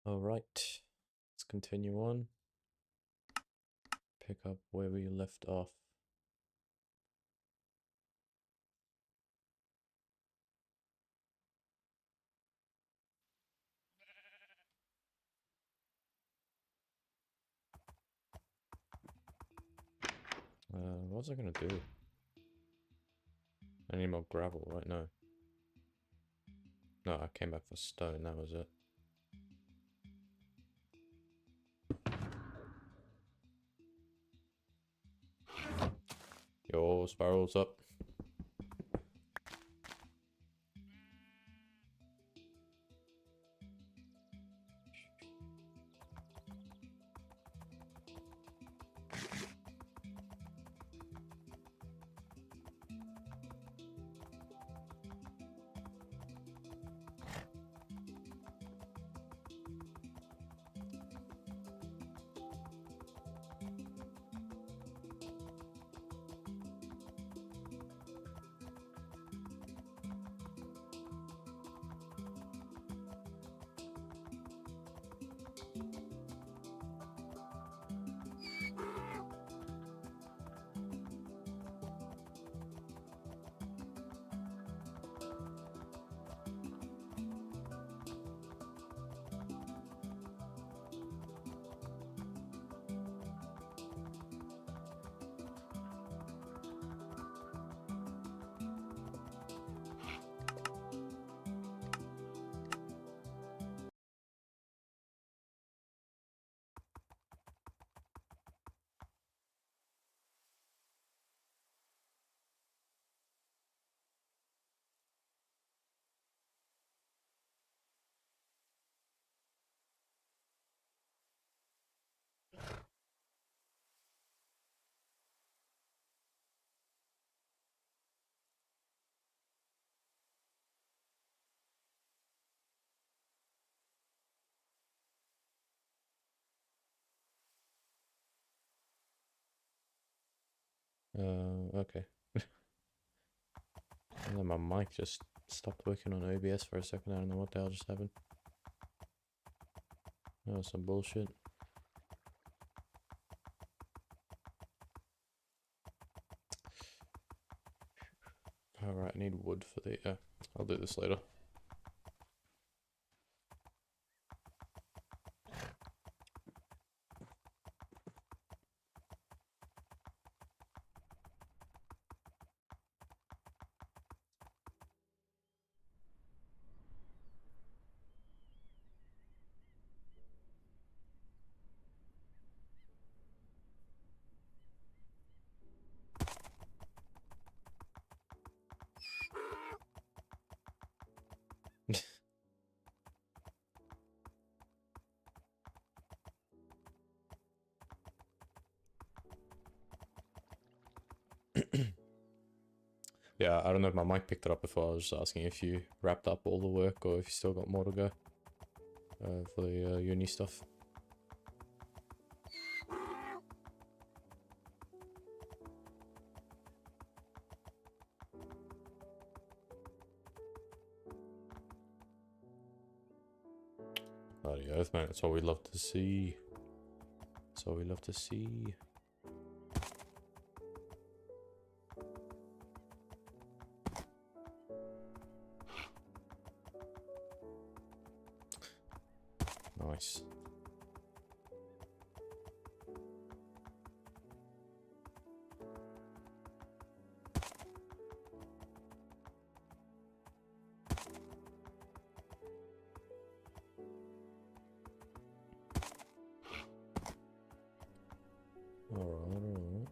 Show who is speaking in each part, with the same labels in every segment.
Speaker 1: Alright, let's continue on. Pick up where we left off. What was I gonna do? I need more gravel, right? No. No, I came back for stone, that was it. Yo, sparrows up. Okay. And then my mic just stopped working on OBS for a second. I don't know what the hell just happened. That was some bullshit. Alright, I need wood for the... I'll do this later. Yeah, I don't know if my mic picked it up before. I was just asking if you wrapped up all the work or if you still got more to go for the uni stuff. Bloody earth, man. That's all we love to see. That's all we love to see. Nice. Alright.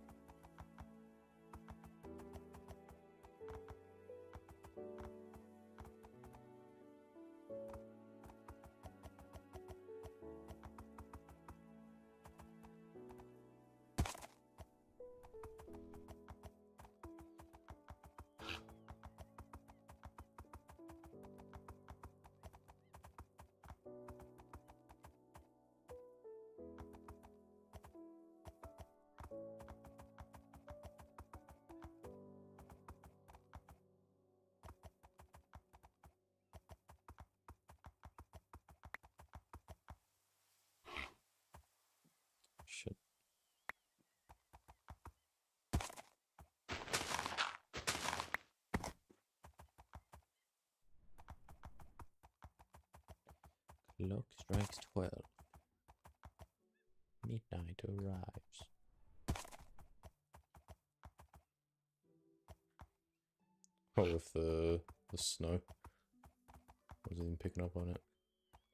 Speaker 1: Clock strikes 12. Midnight arrives. Oh, with the snow. I wasn't even picking up on it.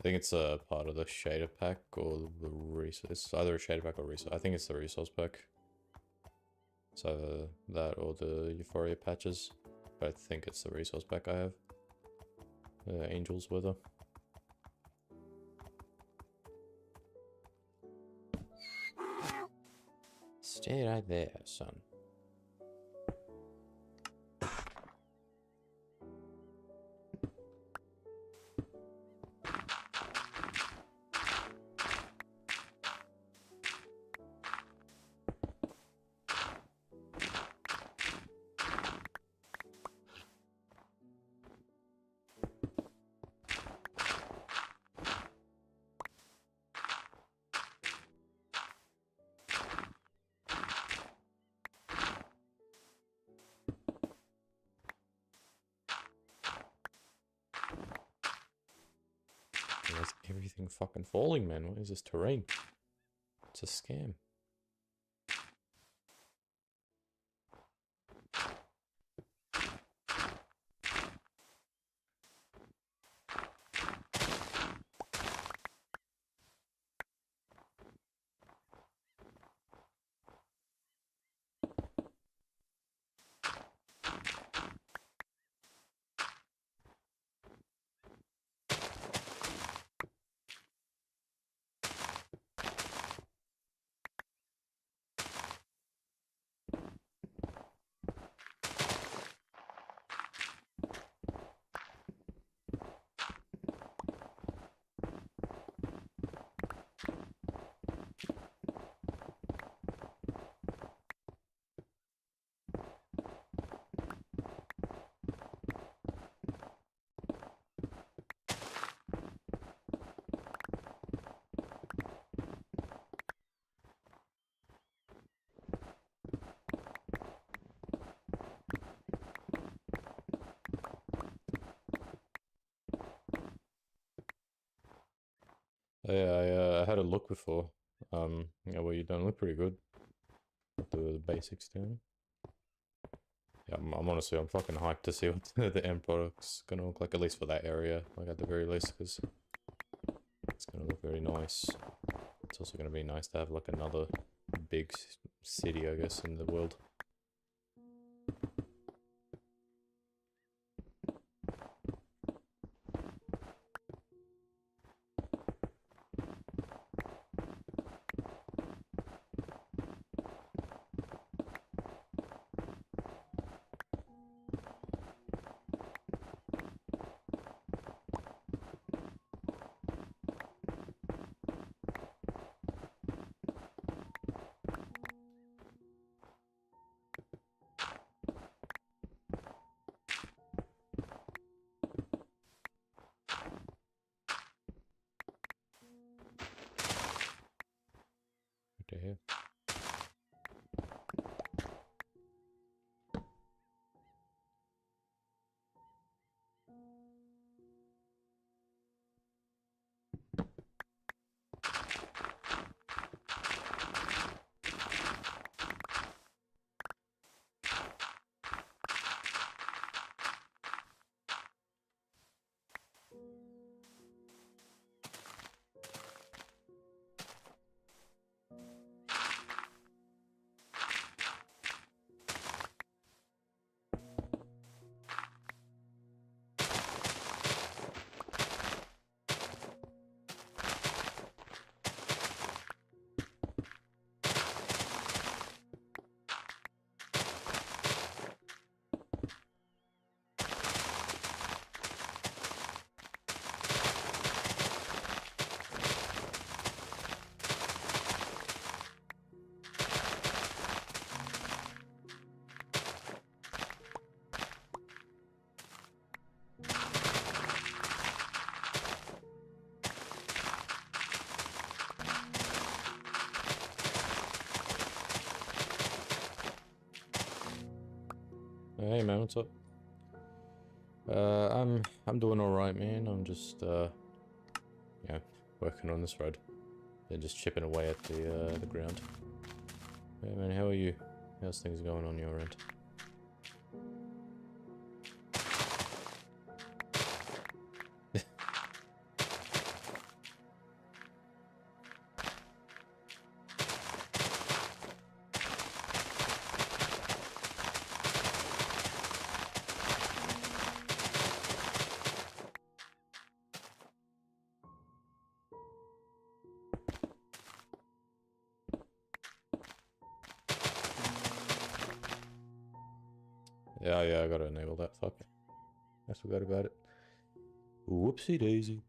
Speaker 1: I think it's a part of the shader pack or the resource. It's either a shader pack or resource. I think it's the resource pack. It's either that or the Euphoria patches. But I think it's the resource pack I have. The Angel's Wither. Stay right there, son. Where's everything fucking falling, man? What is this terrain? It's a scam. Yeah, I had a look before. Yeah, well, you don't look pretty good. The basics down. Yeah, I'm honestly, I'm fucking hyped to see what the end product's gonna look like, at least for that area, like at the very least, because it's gonna look very nice. It's also gonna be nice to have like another big city, I guess, in the world. What the hell? Hey man, what's up? I'm doing alright, man. I'm just you know, working on this road. Than just chipping away at the ground. Yeah, man, how are you? How's things going on your end? Yeah, I gotta enable that. Fuck. I forgot about it. Whoopsie daisy.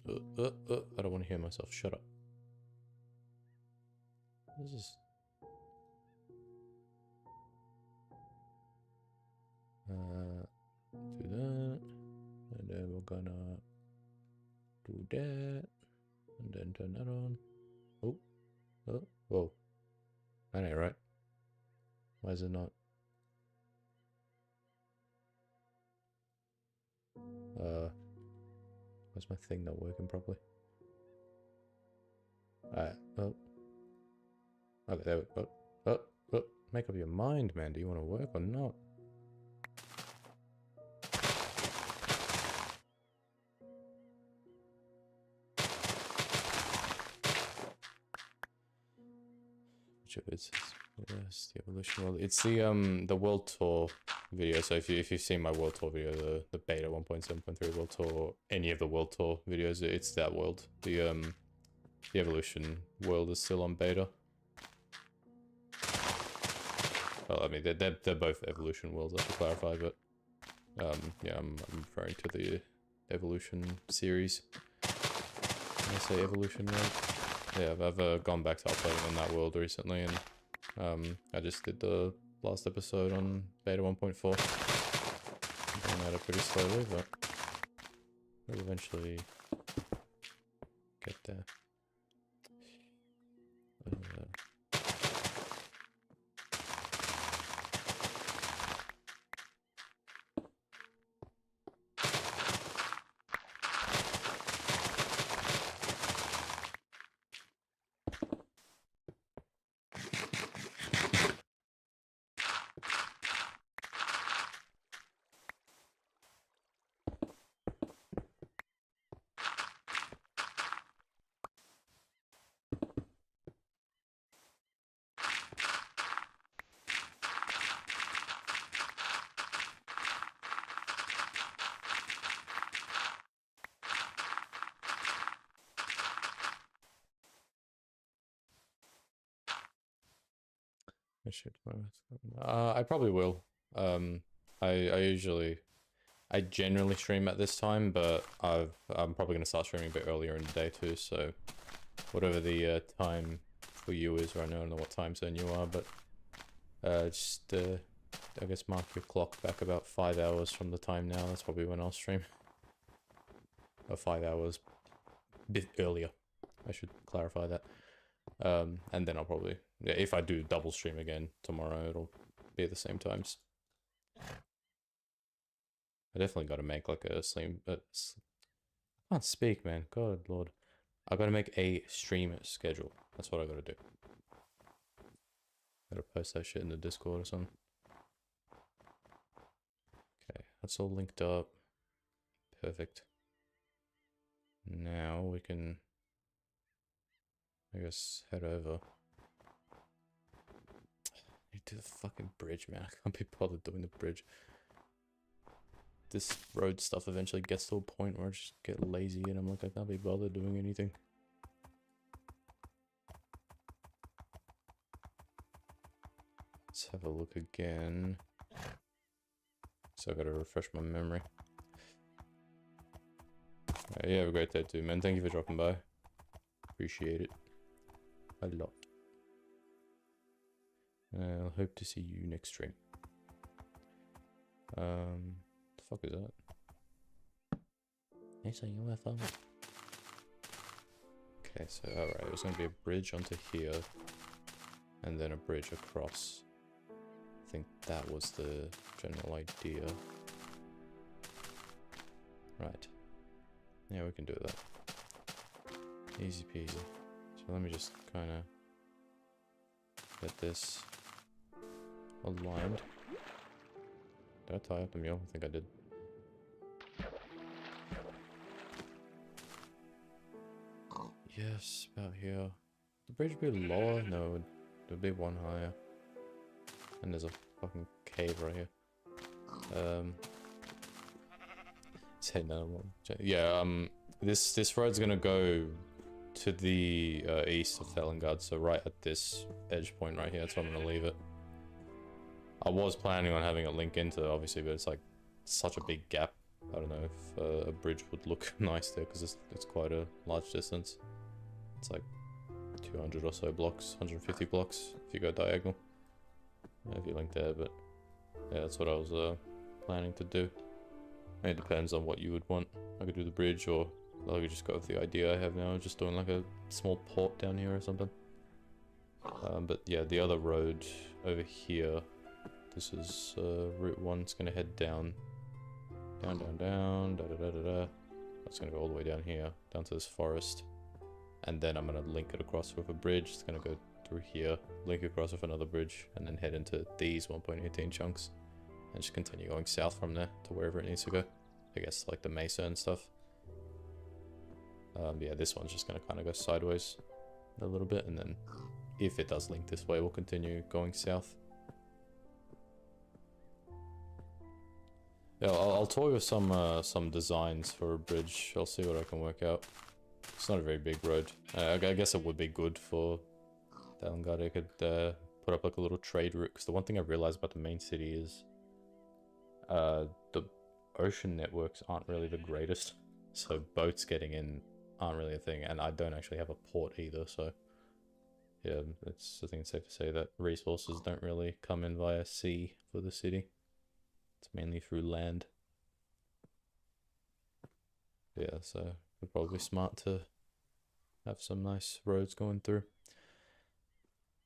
Speaker 1: I don't want to hear myself. Shut up. This is... do that. And then we're gonna do that. And then turn that on. Oh. Whoa. That ain't right. Why is it not? Why's my thing not working properly? Alright, oh. Okay, there we go. Oh. Make up your mind, man. Do you want to work or not? Which of it's yes, the evolution world. It's the world tour video. So if you've seen my world tour video, the beta 1.7.3 world tour, or any of the world tour videos, it's that world. The evolution world is still on beta. Well, I mean they're both evolution worlds, I should clarify, but yeah, I'm referring to the evolution series. When I say evolution world. Yeah, I've gone back to uploading on that world recently, and I just did the last episode on beta 1.4. I'm doing that pretty slowly, but we'll eventually get there. I probably will. I generally stream at this time, but I'm probably gonna start streaming a bit earlier in the day too. So whatever the time for you is right now, I don't know what time zone you are, but just I guess mark your clock back about 5 hours from the time now. That's probably when I'll stream. Or 5 hours, a bit earlier. I should clarify that. And then I'll probably, yeah, if I do double stream again tomorrow, it'll be at the same times. I definitely got to make like a stream. I can't speak, man. God, Lord. I got to make a stream schedule. That's what I got to do. Got to post that shit in the Discord or something. Okay, that's all linked up. Perfect. Now we can, I guess, head over. I need to do the fucking bridge, man. I can't be bothered doing the bridge. This road stuff eventually gets to a point where I just get lazy and I'm like, I can't be bothered doing anything. Let's have a look again. So I gotta refresh my memory. Yeah, have a great day too, man. Thank you for dropping by. Appreciate it a lot. I'll hope to see you next stream. The fuck is that? It's a UFO. Okay, so alright, there's gonna be a bridge onto here, and then a bridge across. I think that was the general idea. Right. Yeah, we can do that. Easy peasy. So let me just kind of get this aligned. Did I tie up the mule? I think I did. Yes, about here. The bridge would be lower? No, it would be one higher. And there's a fucking cave right here. Say no one. Yeah, this road's gonna go to the east of Thelengard, so right at this edge point right here, that's where I'm gonna leave it. I was planning on having it link into, obviously, but it's like such a big gap. I don't know if a bridge would look nice there, because it's quite a large distance. It's like 200 or so blocks, 150 blocks if you go diagonal. If you link there, but yeah, that's what I was planning to do. It depends on what you would want. I could do the bridge, or I could just go with the idea I have now, just doing like a small port down here or something. But yeah, the other road over here, this is Route 1, it's gonna head down, down, da da da da da. That's gonna go all the way down here, down to this forest. And then I'm gonna link it across with a bridge. It's gonna go through here, link across with another bridge, and then head into these 1.18 chunks. And just continue going south from there to wherever it needs to go. I guess like the mesa and stuff. Yeah, this one's just gonna kind of go sideways a little bit, and then if it does link this way, we'll continue going south. Yeah, I'll toy with some designs for a bridge. I'll see what I can work out. It's not a very big road. I guess it would be good for Thelengard. I could put up like a little trade route, because the one thing I realized about the main city is the ocean networks aren't really the greatest, so boats getting in aren't really a thing, and I don't actually have a port either, so yeah, I think it's safe to say that resources don't really come in via sea for the city. It's mainly through land. Yeah, so it's probably smart to have some nice roads going through.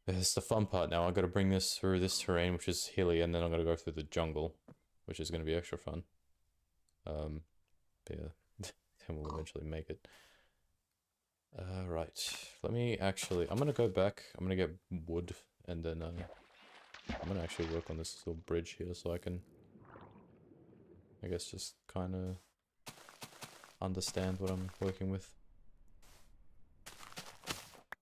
Speaker 1: It's the fun part now. I got to bring this through this terrain, which is hilly, and then I'm going to go through the jungle, which is going to be extra fun. But yeah, then we'll eventually make it. Right, let me actually, I'm going to go back, I'm going to get wood, and then I'm going to actually work on this little bridge here, so I can, I guess, just kind of understand what I'm working with.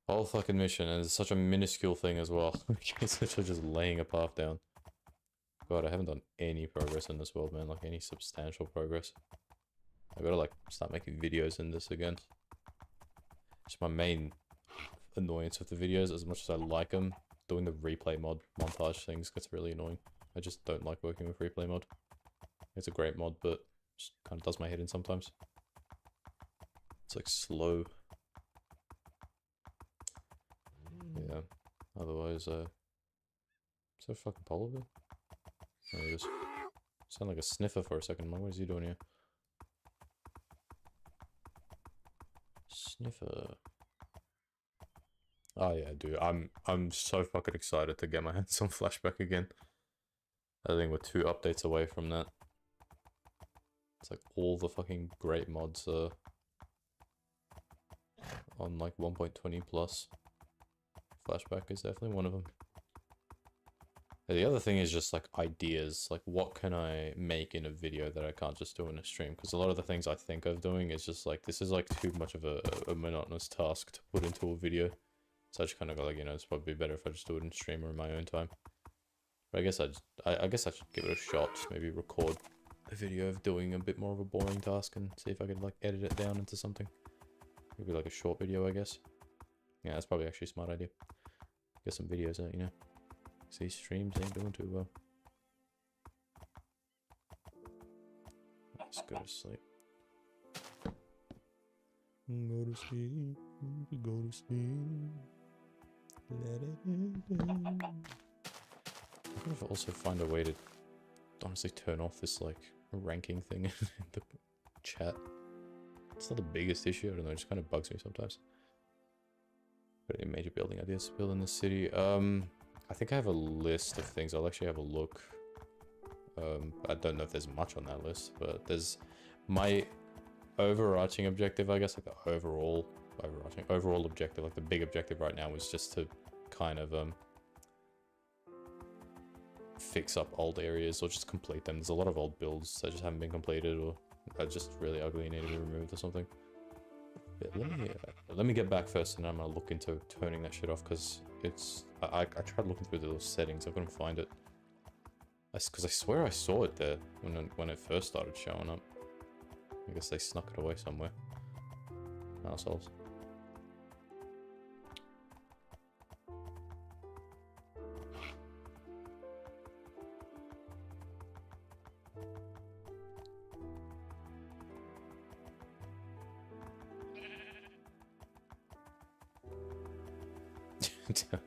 Speaker 1: Whole fucking mission, and it's such a minuscule thing as well. It's literally just laying a path down. God, I haven't done any progress in this world, man. Like, any substantial progress. I gotta, like, start making videos in this again. It's my main annoyance with the videos, as much as I like them. Doing the replay mod montage things gets really annoying. I just don't like working with replay mod. It's a great mod, but just kind of does my head in sometimes. It's, like, slow. Yeah, otherwise, is that a fucking polar bear? Oh, you just sound like a sniffer for a second, man. What is he doing here? Sniffer. Oh yeah, dude, I'm so fucking excited to get my hands on Flashback again. I think we're 2 updates away from that. It's like all the fucking great mods are on like 1.20 plus. Flashback is definitely one of them. The other thing is just like ideas, like what can I make in a video that I can't just do in a stream, because a lot of the things I think of doing is just like, this is like too much of a monotonous task to put into a video. So I just kind of go like, you know, it's probably better if I just do it in stream or in my own time. But I guess I guess I should give it a shot, maybe record a video of doing a bit more of a boring task and see if I could like edit it down into something. Maybe like a short video, I guess. Yeah, that's probably actually a smart idea. Get some videos out, you know. These streams ain't doing too well. Let's go to sleep. Go to sleep. Go to sleep. Let it down. I wonder if I also find a way to honestly turn off this like ranking thing in the chat. It's not the biggest issue, I don't know, it just kind of bugs me sometimes. But any major building ideas to build in the city? I think I have a list of things. I'll actually have a look. I don't know if there's much on that list, but there's my overarching objective, I guess, like the overall objective, like the big objective right now is just to kind of fix up old areas or just complete them. There's a lot of old builds that just haven't been completed or are just really ugly and need to be removed or something. Yeah, let me get back first and I'm gonna look into turning that shit off because it's I tried looking through the little settings, I couldn't find it. Because I swear I saw it there when it first started showing up. I guess they snuck it away somewhere. Assholes.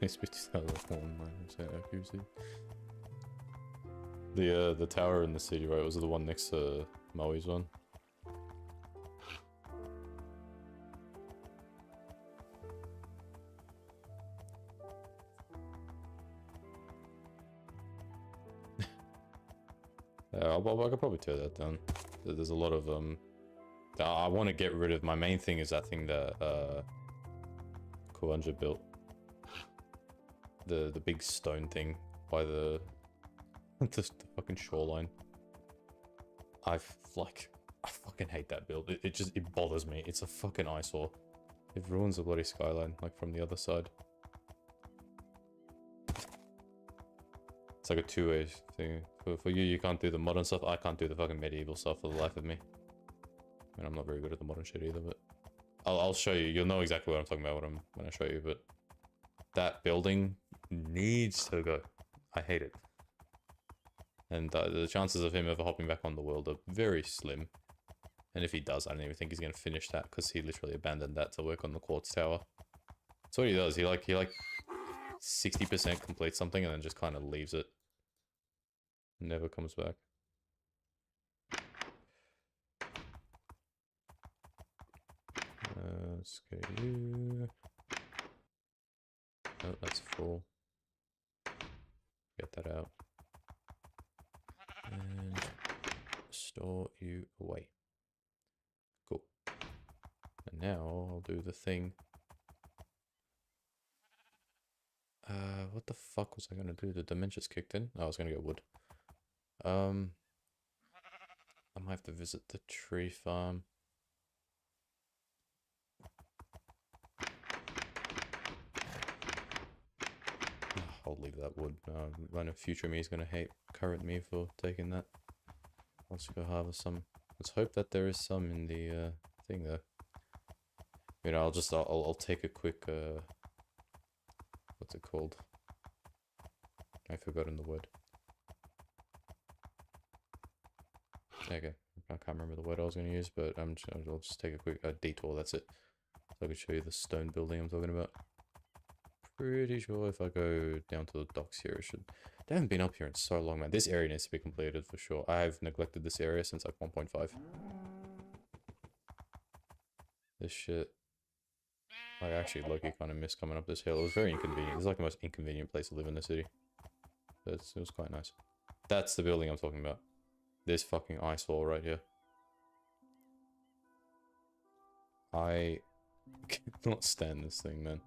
Speaker 1: It's 2001 accuracy. The tower in the city, right? Was it the one next to Maui's one? Yeah, I could probably tear that down. There's a lot of I want to get rid of. My main thing is that thing that Kuanja built. The big stone thing by the the fucking shoreline. I fucking hate that build. It bothers me. It's a fucking eyesore. It ruins the bloody skyline, like from the other side. It's like a two-way thing. For you, you can't do the modern stuff. I can't do the fucking medieval stuff for the life of me. I mean, I'm not very good at the modern shit either, but I'll show you. You'll know exactly what I'm talking about when I show you, but that building needs to go. I hate it. And the chances of him ever hopping back on the world are very slim. And if he does, I don't even think he's going to finish that because he literally abandoned that to work on the quartz tower. That's what he does. He like 60% completes something and then just kind of leaves it. Never comes back. Let's go you. Oh, that's full. Get that out. And store you away. Cool. And now I'll do the thing. What the fuck was I gonna do? The dementia's kicked in. Oh, I was gonna get wood. I might have to visit the tree farm. I'll leave that wood. I know future me is gonna hate current me for taking that. Let's go harvest some. Let's hope that there is some in the thing though. You know, I'll take a quick what's it called? I've forgotten the word. Okay, I can't remember the word I was going to use, but I'll just take a quick detour. That's it. So I can show you the stone building I'm talking about. Pretty sure if I go down to the docks here, it should. They haven't been up here in so long, man. This area needs to be completed for sure. I've neglected this area since like 1.5. This shit. I actually low-key kind of miss coming up this hill. It was very inconvenient. It's like the most inconvenient place to live in the city. But it was quite nice. That's the building I'm talking about. This fucking eyesore right here. I cannot stand this thing, man.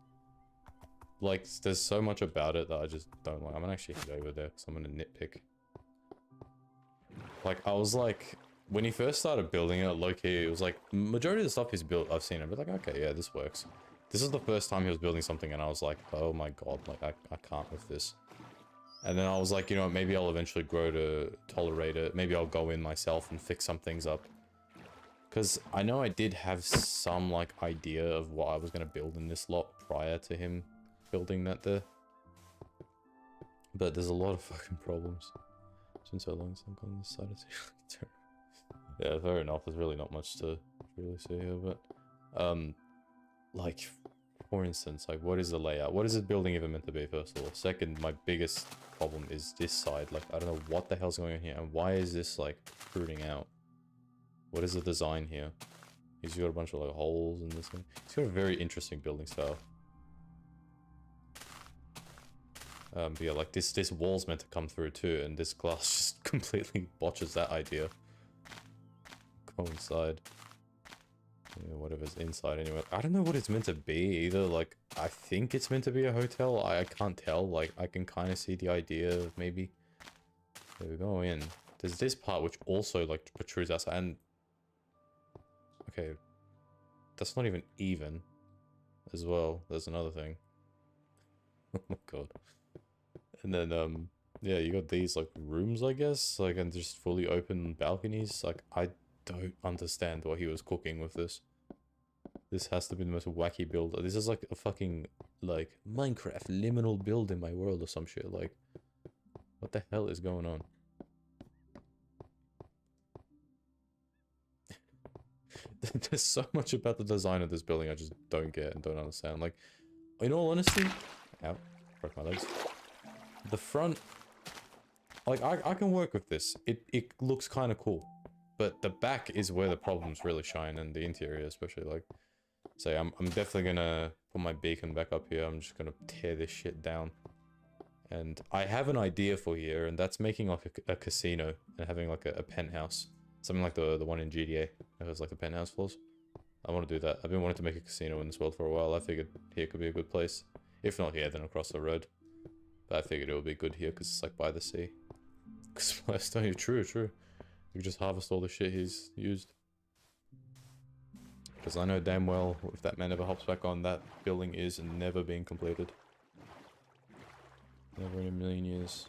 Speaker 1: Like, there's so much about it that I just don't like. I'm gonna actually head over there because I'm gonna nitpick. Like, I was like, when he first started building it, low-key, it was like, majority of the stuff he's built, I've seen it, but like, okay, yeah, this works. This is the first time he was building something and I was like, oh my god, like, I can't with this. And then I was like, you know, maybe I'll eventually grow to tolerate it. Maybe I'll go in myself and fix some things up. Because I know I did have some, like, idea of what I was going to build in this lot prior to him building that there. But there's a lot of fucking problems. It's been so long since I've on this side of the yeah, fair enough. There's really not much to really see here, but... like... For instance, like, what is the layout? What is this building even meant to be, first of all? Second, my biggest problem is this side. Like, I don't know what the hell's going on here, and why is this, like, fruiting out? What is the design here? He's got a bunch of, like, holes in this thing. He's got a very interesting building style. But yeah, like, this wall's meant to come through, too, and this glass just completely botches that idea. Go inside. Yeah, whatever's inside anyway. I don't know what it's meant to be either. Like, I think it's meant to be a hotel. I can't tell. Like, I can kind of see the idea of maybe. There we go in. There's this part which also, like, protrudes outside. And... okay. That's not even as well. There's another thing. Oh my god. And then, yeah, you got these, like, rooms, I guess. Like, and just fully open balconies. Like, I don't understand what he was cooking with this. This has to be the most wacky build. This is like a fucking, like, Minecraft liminal build in my world or some shit. Like, what the hell is going on? There's so much about the design of this building I just don't get and don't understand. Like, in all honesty... Ow, broke my legs. The front... like, I can work with this. It looks kind of cool. But the back is where the problems really shine, and the interior especially, like... So I'm definitely gonna put my beacon back up here. I'm just gonna tear this shit down. And I have an idea for here, and that's making like a casino and having like a penthouse. Something like the one in GTA. That has like the penthouse floors. I want to do that. I've been wanting to make a casino in this world for a while. I figured here could be a good place. If not here, then across the road. But I figured it would be good here because it's like by the sea. Because true. You can just harvest all the shit he's used. Because I know damn well, if that man ever hops back on, that building is never being completed. Never in a million years.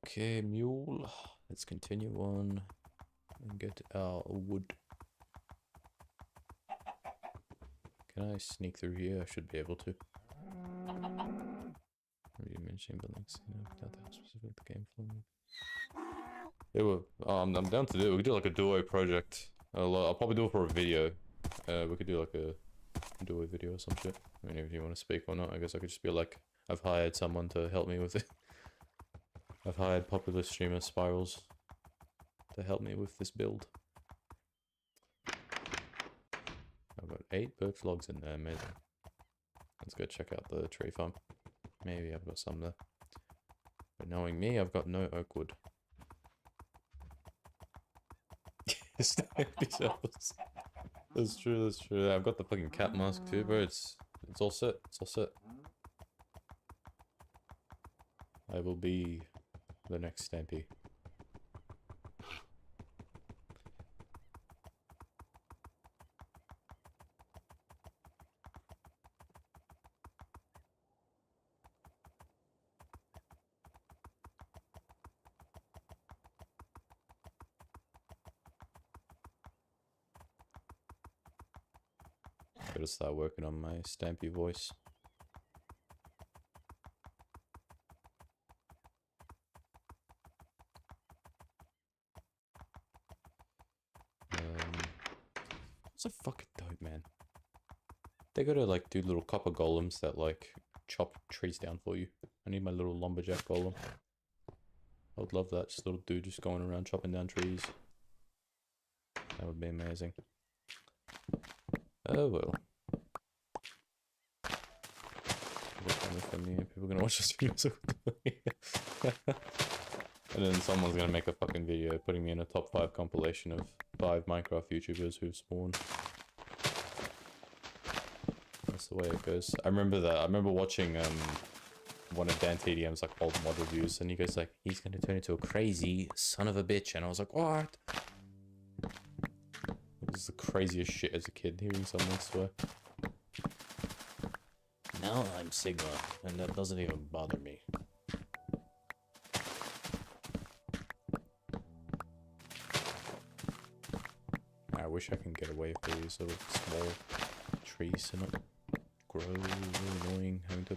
Speaker 1: Okay, mule. Let's continue on and get our wood. Can I sneak through here? I should be able to. Are you mentioning buildings? Without how specific the game flow. Yeah, well, I'm down to do it. We could do like a duo project. I'll probably do it for a video. We could do like a duo video or some shit. I mean, if you want to speak or not, I guess I could just be like, I've hired someone to help me with it. I've hired popular streamer Spirals to help me with this build. I've got 8 birch logs in there, amazing. Let's go check out the tree farm. Maybe I've got some there. But knowing me, I've got no oak wood. That's true. I've got the fucking cat mask too, bro. It's all set. It's all set. I will be the next Stampy. Gotta start working on my Stampy voice. It's a fucking dope, man. They gotta like do little copper golems that like chop trees down for you. I need my little lumberjack golem. I would love that. Just a little dude just going around chopping down trees. That would be amazing. Oh well. People are gonna watch this video. And then someone's gonna make a fucking video putting me in a top 5 compilation of 5 Minecraft YouTubers who've spawned. That's the way it goes. I remember that. I remember watching one of Dan TDM's like old mod reviews, and he goes like, he's gonna turn into a crazy son of a bitch, and I was like, what? It was the craziest shit as a kid, hearing someone swear. Now I'm Sigma, and that doesn't even bother me. I wish I can get away with these little small trees and not grow. Really annoying having to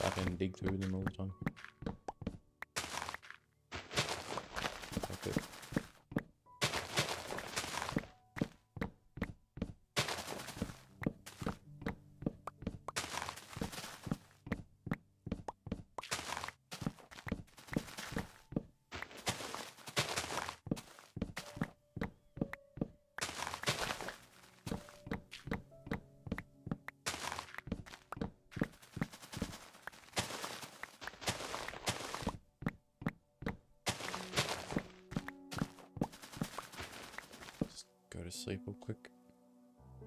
Speaker 1: back and dig through them all the time. Okay. sleep real quick.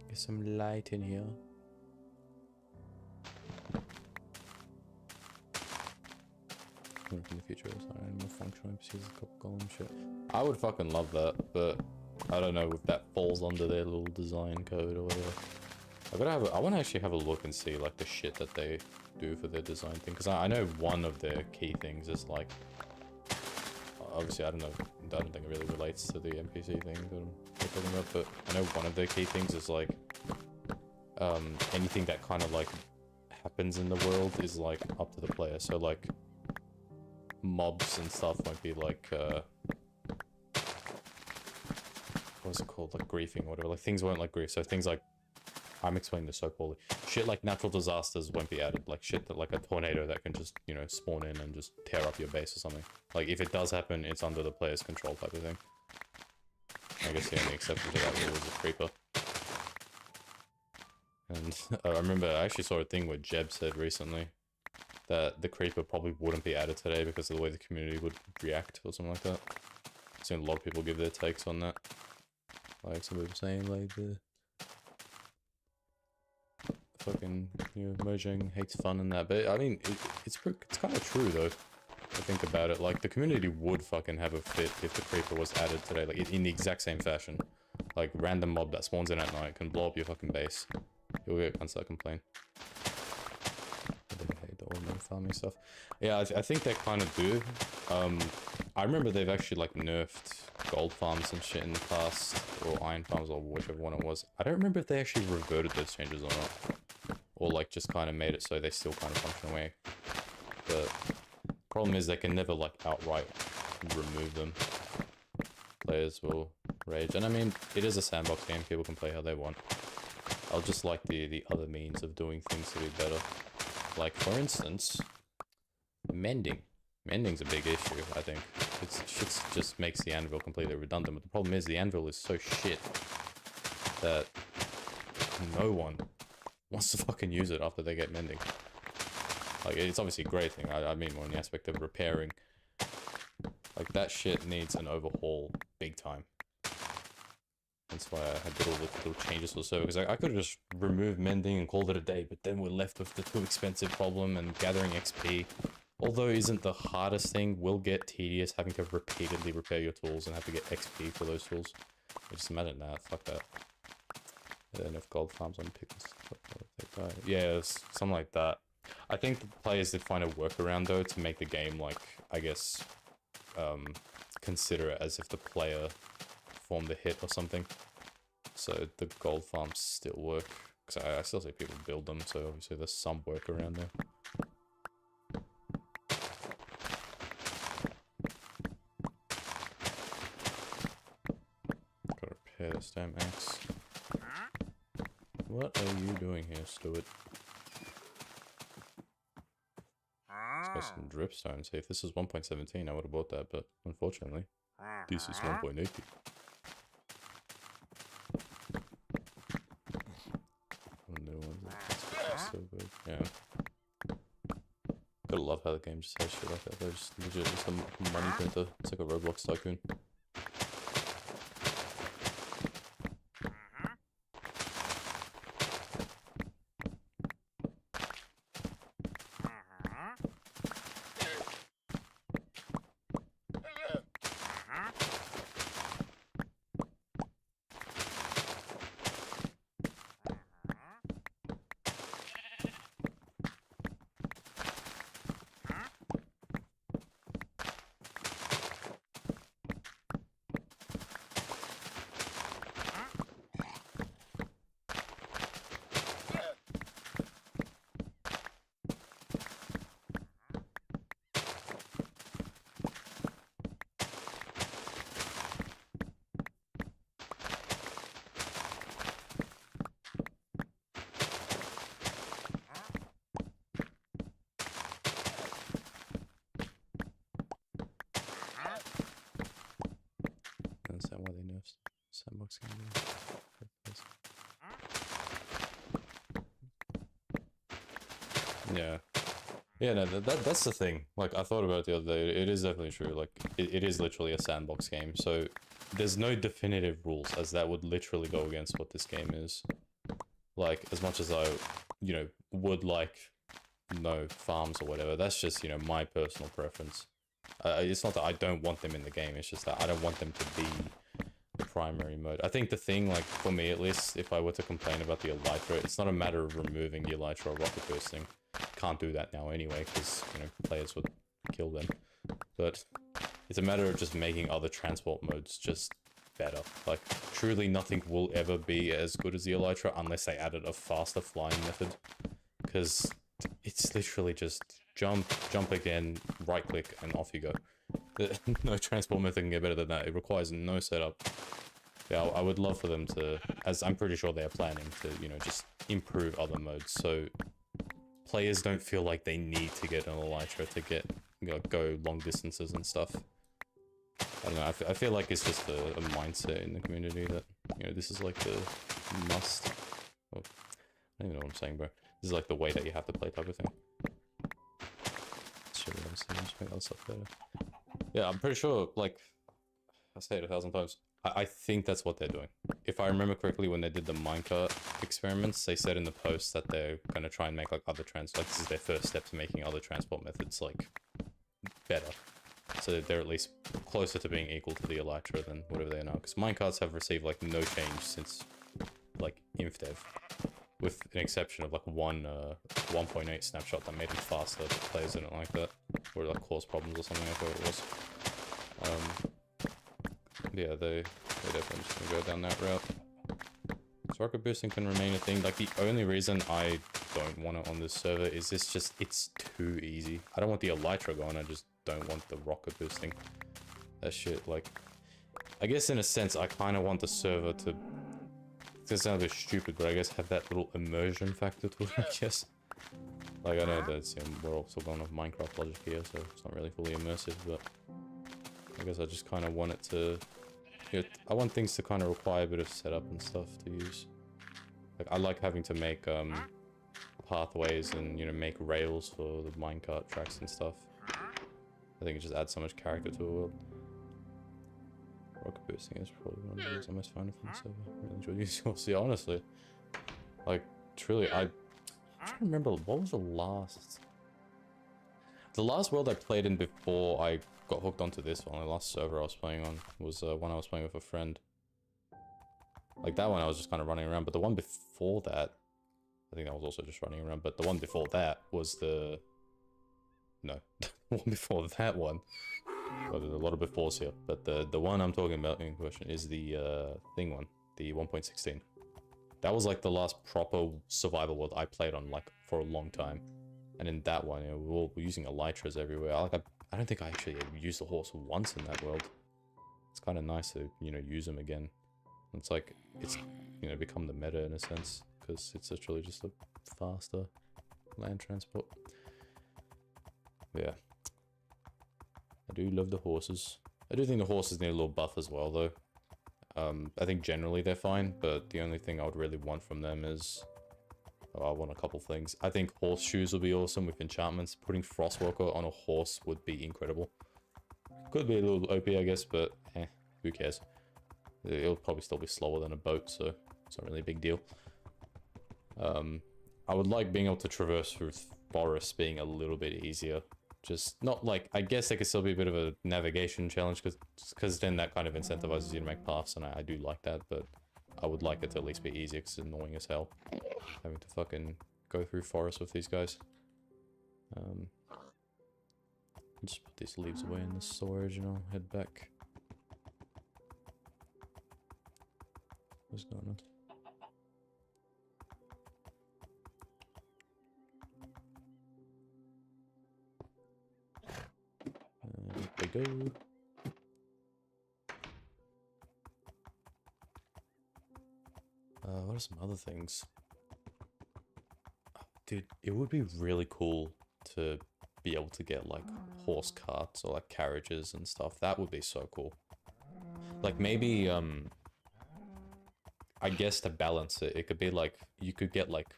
Speaker 1: Get some light in here. In the future, it's not more functional NPCs, a couple column shit. I would fucking love that, but I don't know if that falls under their little design code or whatever. I want to actually have a look and see like the shit that they do for their design thing, because I know one of their key things is like, obviously I don't think it really relates to the NPC thing that I'm talking about, but I know one of their key things is like anything that kind of like happens in the world is like up to the player. So like mobs and stuff might be like what's it called, like griefing or whatever. Like things won't like grief, so things like, I'm explaining this so poorly, shit like natural disasters won't be added, like shit that like a tornado that can just, you know, spawn in and just tear up your base or something. Like if it does happen, it's under the player's control type of thing. I guess the only exception to that rule is a creeper. And I remember I actually saw a thing where Jeb said recently that the creeper probably wouldn't be added today because of the way the community would react or something like that. I've seen a lot of people give their takes on that. Like some people saying like the fucking, you know, Mojang hates fun and that, but I mean it's kind of true though. I think about it, like the community would fucking have a fit if the creeper was added today, like in the exact same fashion. Like random mob that spawns in at night can blow up your fucking base. You'll get cunts that complain. They hate the automated farming stuff. Yeah, I think they kind of do. I remember they've actually like nerfed gold farms and shit in the past, or iron farms, or whichever one it was. I don't remember if they actually reverted those changes or not, or like just kind of made it so they still kind of function away. But problem is they can never like outright remove them. Players will rage, and I mean it is a sandbox game, people can play how they want. I'll just like the other means of doing things to be better. Like for instance, mending. Mending's a big issue, I think. It just makes the anvil completely redundant, but the problem is the anvil is so shit that no one wants to fucking use it after they get mending. Like, it's obviously a great thing, I mean more in the aspect of repairing. Like, that shit needs an overhaul big time. That's why I did all the little changes for the server, because I could have just removed mending and called it a day, but then we're left with the too expensive problem and gathering XP. Although isn't the hardest thing, will get tedious having to repeatedly repair your tools and have to get XP for those tools. Just imagine that, fuck that. Enough gold farms on pickles. Yeah, something like that. I think the players did find a workaround though to make the game, like, I guess, consider it as if the player formed the hit or something. So the gold farms still work. Because I still see people build them, so obviously there's some workaround there. Gotta repair this damn axe. What are you doing here, Stuart? Let's got some dripstone. See, if this was 1.17, I would have bought that, but unfortunately, this is 1.80. So good. Yeah. Gotta love how the game just has shit like that. They're just legit just a money printer. It's like a Roblox tycoon. Understand why they nerfed sandbox game. Yeah. Yeah, no, that's the thing. Like, I thought about it the other day. It is definitely true. Like, it is literally a sandbox game. So, there's no definitive rules, as that would literally go against what this game is. Like, as much as I, you know, would like no farms or whatever, that's just, you know, my personal preference. It's not that I don't want them in the game, it's just that I don't want them to be the primary mode. I think the thing, like, for me at least, if I were to complain about the Elytra, it's not a matter of removing the Elytra or rocket bursting. Can't do that now anyway, because, you know, players would kill them. But it's a matter of just making other transport modes just better. Like, truly nothing will ever be as good as the Elytra unless they added a faster flying method. Because it's literally just jump again, right click, and off you go. No transport method can get better than that. It requires no setup. Yeah, I would love for them to, as I'm pretty sure they're planning to, you know, just improve other modes so players don't feel like they need to get an Elytra to get, you know, go long distances and stuff. I don't know, I feel like it's just a mindset in the community that, you know, this is like the must. Oh, I don't even know what I'm saying, bro. This is like the way that you have to play type of thing. Should we just make that stuff better? Yeah, I'm pretty sure, like, I say it 1,000 times. I think that's what they're doing. If I remember correctly, when they did the minecart experiments, they said in the post that they're going to try and make, like, other like, this is their first step to making other transport methods, like, better. So they're at least closer to being equal to the Elytra than whatever they are now. Because minecarts have received, like, no change since, like, InfDev. With an exception of, like, one 1.8 snapshot that made it faster, but players didn't like that. Or, like, caused problems or something, I thought it was. Yeah, they definitely just gonna go down that route. So rocket boosting can remain a thing. Like, the only reason I don't want it on this server is it's too easy. I don't want the Elytra going, I just don't want the rocket boosting. That shit, like, I guess in a sense, I kind of want the server to, it's gonna sound a bit stupid, but I guess have that little immersion factor to it, I guess. Like, I know that we're also going off Minecraft logic here, so it's not really fully immersive, but I guess I just kind of want it to, you know, I want things to kind of require a bit of setup and stuff to use. Like, I like having to make pathways and, you know, make rails for the minecart tracks and stuff. I think it just adds so much character to a world. Rocket boosting is probably one of the things I most find from the server. I really enjoy using it. See, honestly, like, truly, I'm trying to remember, what was the last... The last world I played in before I got hooked onto this one, the last server I was playing on, was one I was playing with a friend. Like, that one I was just kind of running around, but the one before that, I think I was also just running around, but the one before that was the... No, the one before that one. Well, there's a lot of befores here, but the one I'm talking about in question is the thing one, the 1.16. That was like the last proper survival world I played on, like, for a long time. And in that one, you know, we're using Elytras everywhere. I don't think I actually used the horse once in that world. It's kind of nice to, you know, use them again. It's like, it's, you know, become the meta in a sense, because it's literally just a faster land transport. Yeah. I do love the horses. I do think the horses need a little buff as well, though. I think generally they're fine, but the only thing I would really want from them is... Oh, I want a couple things. I think horseshoes would be awesome with enchantments. Putting Frostwalker on a horse would be incredible. Could be a little OP, I guess, but who cares? It'll probably still be slower than a boat, so it's not really a big deal. I would like being able to traverse through forests being a little bit easier. Just not like, I guess there could still be a bit of a navigation challenge, because then that kind of incentivizes you to make paths, and I do like that, but I would like it to at least be easier, because it's annoying as hell having to fucking go through forests with these guys. Just put these leaves away in the storage and I'll head back. What's going on? There we go. What are some other things? Oh, dude, it would be really cool to be able to get like horse carts or like carriages and stuff. That would be so cool. Like maybe, I guess to balance it, it could be like, you could get like,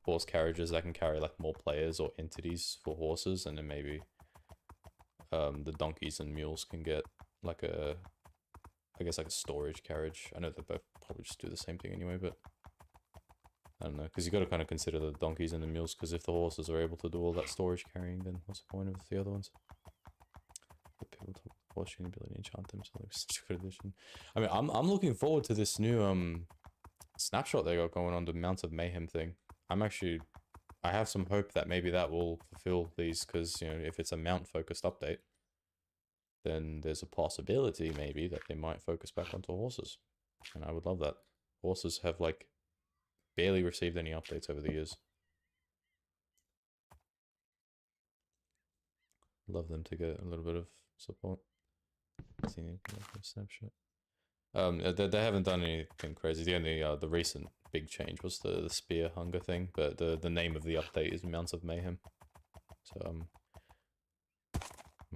Speaker 1: horse carriages that can carry like more players or entities for horses, and then maybe the donkeys and mules can get like a, I guess like a storage carriage. I know they both probably just do the same thing anyway, but I don't know, because you got to kind of consider the donkeys and the mules, because if the horses are able to do all that storage carrying, then what's the point of the other ones? The people talk watching ability enchant them, so like such a good addition. I mean, I'm looking forward to this new snapshot they got going on, the Mounts of Mayhem thing. I have some hope that maybe that will fulfill these, because you know, if it's a mount focused update, then there's a possibility maybe that they might focus back onto horses, and I would love that. Horses have like barely received any updates over the years. Love them to get a little bit of support. Snapshot. They haven't done anything crazy. The only the recent big change was the spear hunger thing, but the name of the update is Mounts of Mayhem. So I'm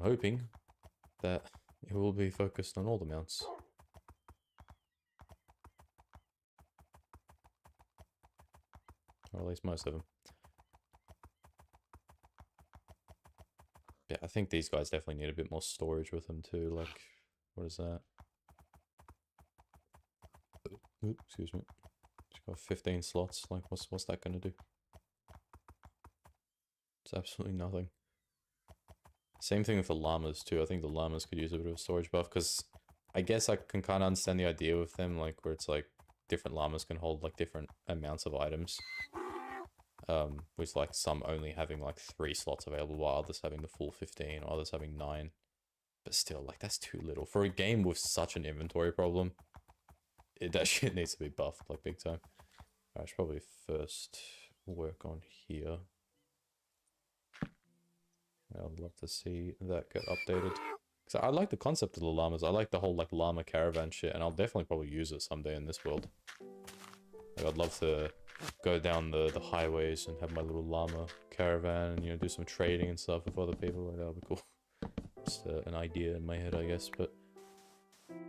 Speaker 1: hoping that it will be focused on all the mounts. Or at least most of them. Yeah, I think these guys definitely need a bit more storage with them too. Like, what is that? Oops, excuse me. Just got 15 slots. Like, what's that gonna do? It's absolutely nothing. Same thing with the llamas too. I think the llamas could use a bit of a storage buff, because I guess I can kind of understand the idea with them, like where it's like different llamas can hold like different amounts of items. With like some only having like 3 slots available, while others having the full 15, or others having 9. But still, like, that's too little for a game with such an inventory problem. That shit needs to be buffed like big time. I should probably first work on here. I'd love to see that get updated. So I like the concept of the llamas. I like the whole like llama caravan shit, and I'll definitely probably use it someday in this world. Like, I'd love to go down the highways and have my little llama caravan, and you know, do some trading and stuff with other people. Like, that would be cool. Just an idea in my head, I guess, but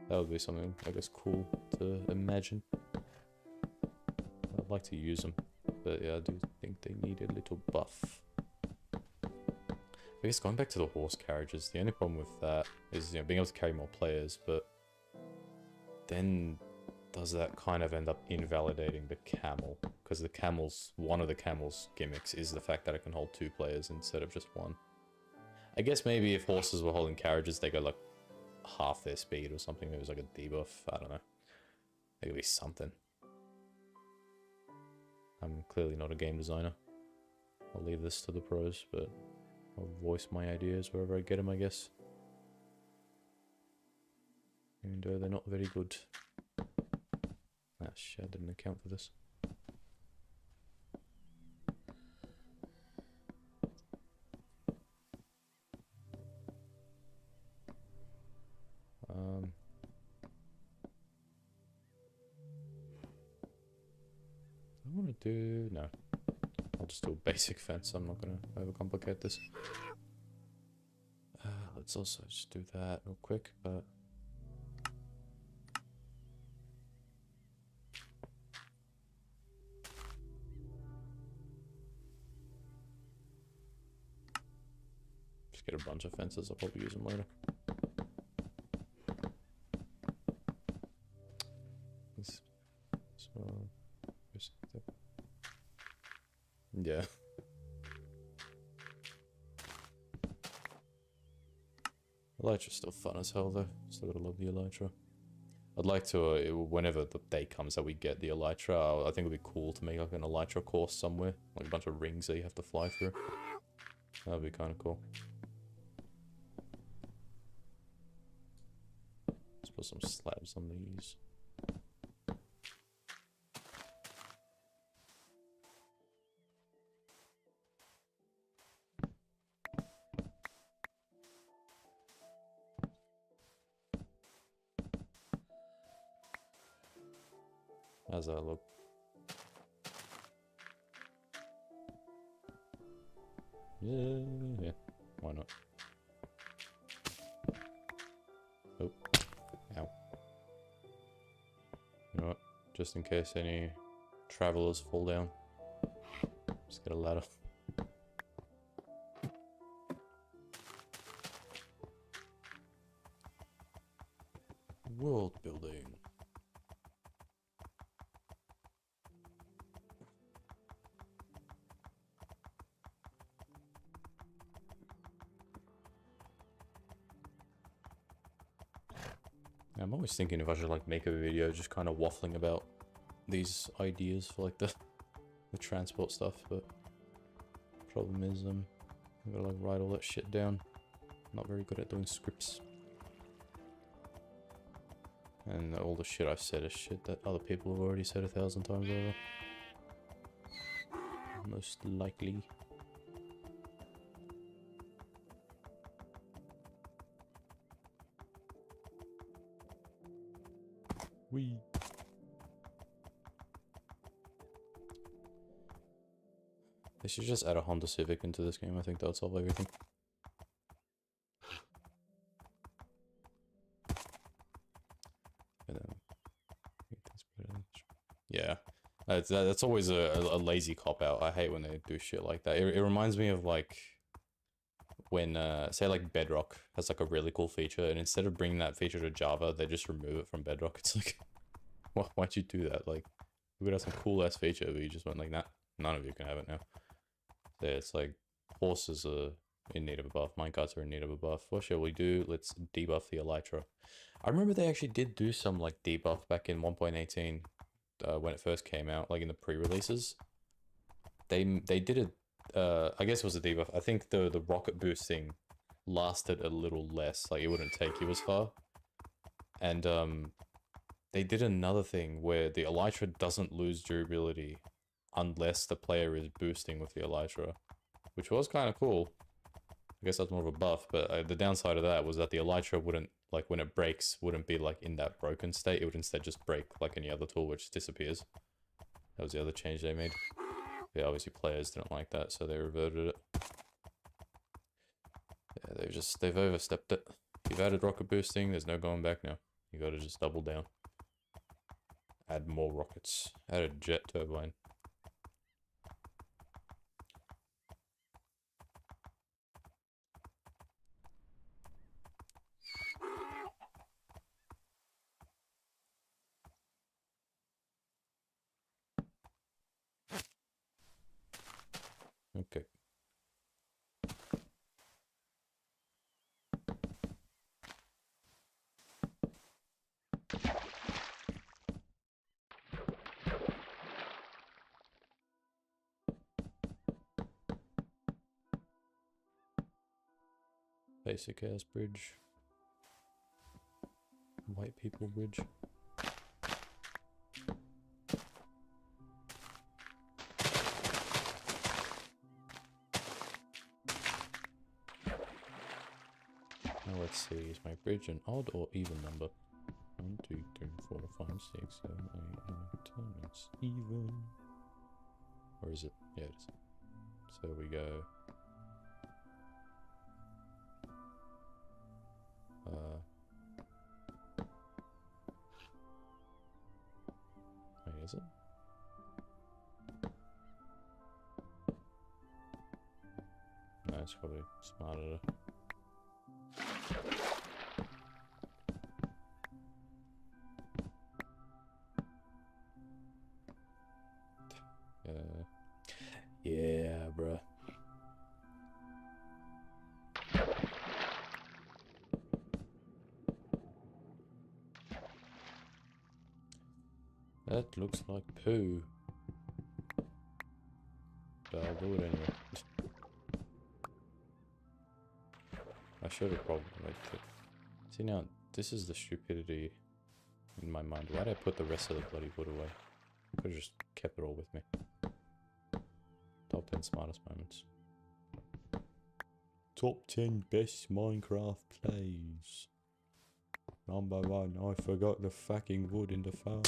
Speaker 1: that would be something, I guess, cool to imagine. I'd like to use them, but yeah, I do think they need a little buff. I guess going back to the horse carriages, the only problem with that is, you know, being able to carry more players, but then does that kind of end up invalidating the camel? Because the camels, one of the camel's gimmicks is the fact that it can hold 2 players instead of just 1. I guess maybe if horses were holding carriages, they go like half their speed or something. It was like a debuff. I don't know. There could be something. I'm clearly not a game designer. I'll leave this to the pros, but I'll voice my ideas wherever I get them, I guess. And they're not very good. Ah, shit, I didn't account for this. I want to do... no. I'll just do a basic fence. I'm not going to overcomplicate this. Let's also just do that real quick, but... just get a bunch of fences. I'll probably use them later. Yeah. Elytra's still fun as hell though. Still gotta love the Elytra. I'd like to, whenever the day comes that we get the Elytra, I think it would be cool to make like an Elytra course somewhere. Like a bunch of rings that you have to fly through. That would be kind of cool. Let's put some slabs on these. How's that look? Yeah, why not? Oh, ow. You know what? Just in case any travelers fall down. Let's get a ladder. World building. I'm always thinking if I should like make a video just kind of waffling about these ideas for like the transport stuff, but problem is I gotta like write all that shit down. I'm not very good at doing scripts. And all the shit I've said is shit that other people have already said 1,000 times over. Most likely. Wee. They should just add a Honda Civic into this game. I think that would solve everything. Yeah, that's always a lazy cop-out. I hate when they do shit like that. It reminds me of like when say like Bedrock has like a really cool feature, and instead of bringing that feature to Java, they just remove it from Bedrock. It's like, why'd you do that? Like, we could have some cool ass feature, but you just went like, nah, none of you can have it now. So it's like horses are in need of a buff, minecarts are in need of a buff. What shall we do? Let's debuff the Elytra. I remember they actually did do some like debuff back in 1.18 when it first came out, like in the pre-releases. They did it. I guess it was a debuff. I think the rocket boost thing lasted a little less, like it wouldn't take you as far. And they did another thing where the Elytra doesn't lose durability unless the player is boosting with the Elytra, which was kind of cool. I guess that's more of a buff, but the downside of that was that the Elytra wouldn't, like when it breaks, wouldn't be like in that broken state. It would instead just break like any other tool, which disappears. That was the other change they made. Yeah, obviously players didn't like that, so they reverted it. Yeah, they've overstepped it. You've added rocket boosting, there's no going back now. You gotta just double down. Add more rockets. Add a jet turbine. Okay. Basic ass bridge. White people bridge. Now let's see, is my bridge an odd or even number? 1, 2, 3, 4, 5, 6, 7, 8, 9, 10. It's even. Or is it? Yeah, it is. So we go. Wait, is it? No, it's probably smarter to. Yeah, bruh. That looks like poo. But I'll do it anyway. I should have probably made it. See now, this is the stupidity in my mind. Why did I put the rest of the bloody wood away? I could have just kept it all with me. Top 10 smartest moments. Top 10 best Minecraft plays. Number 1, I forgot the fucking wood in the farm.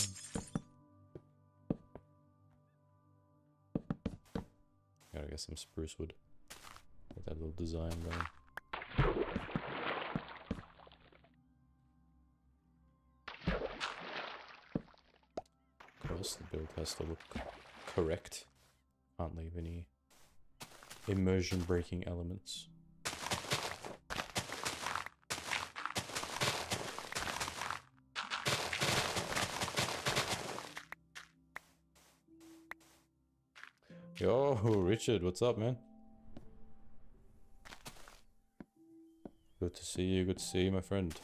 Speaker 1: Gotta get some spruce wood. Get that little design going. Of course, the build has to look correct. Can't leave any immersion breaking elements. Yo, Richard, what's up, man? Good to see you, my friend.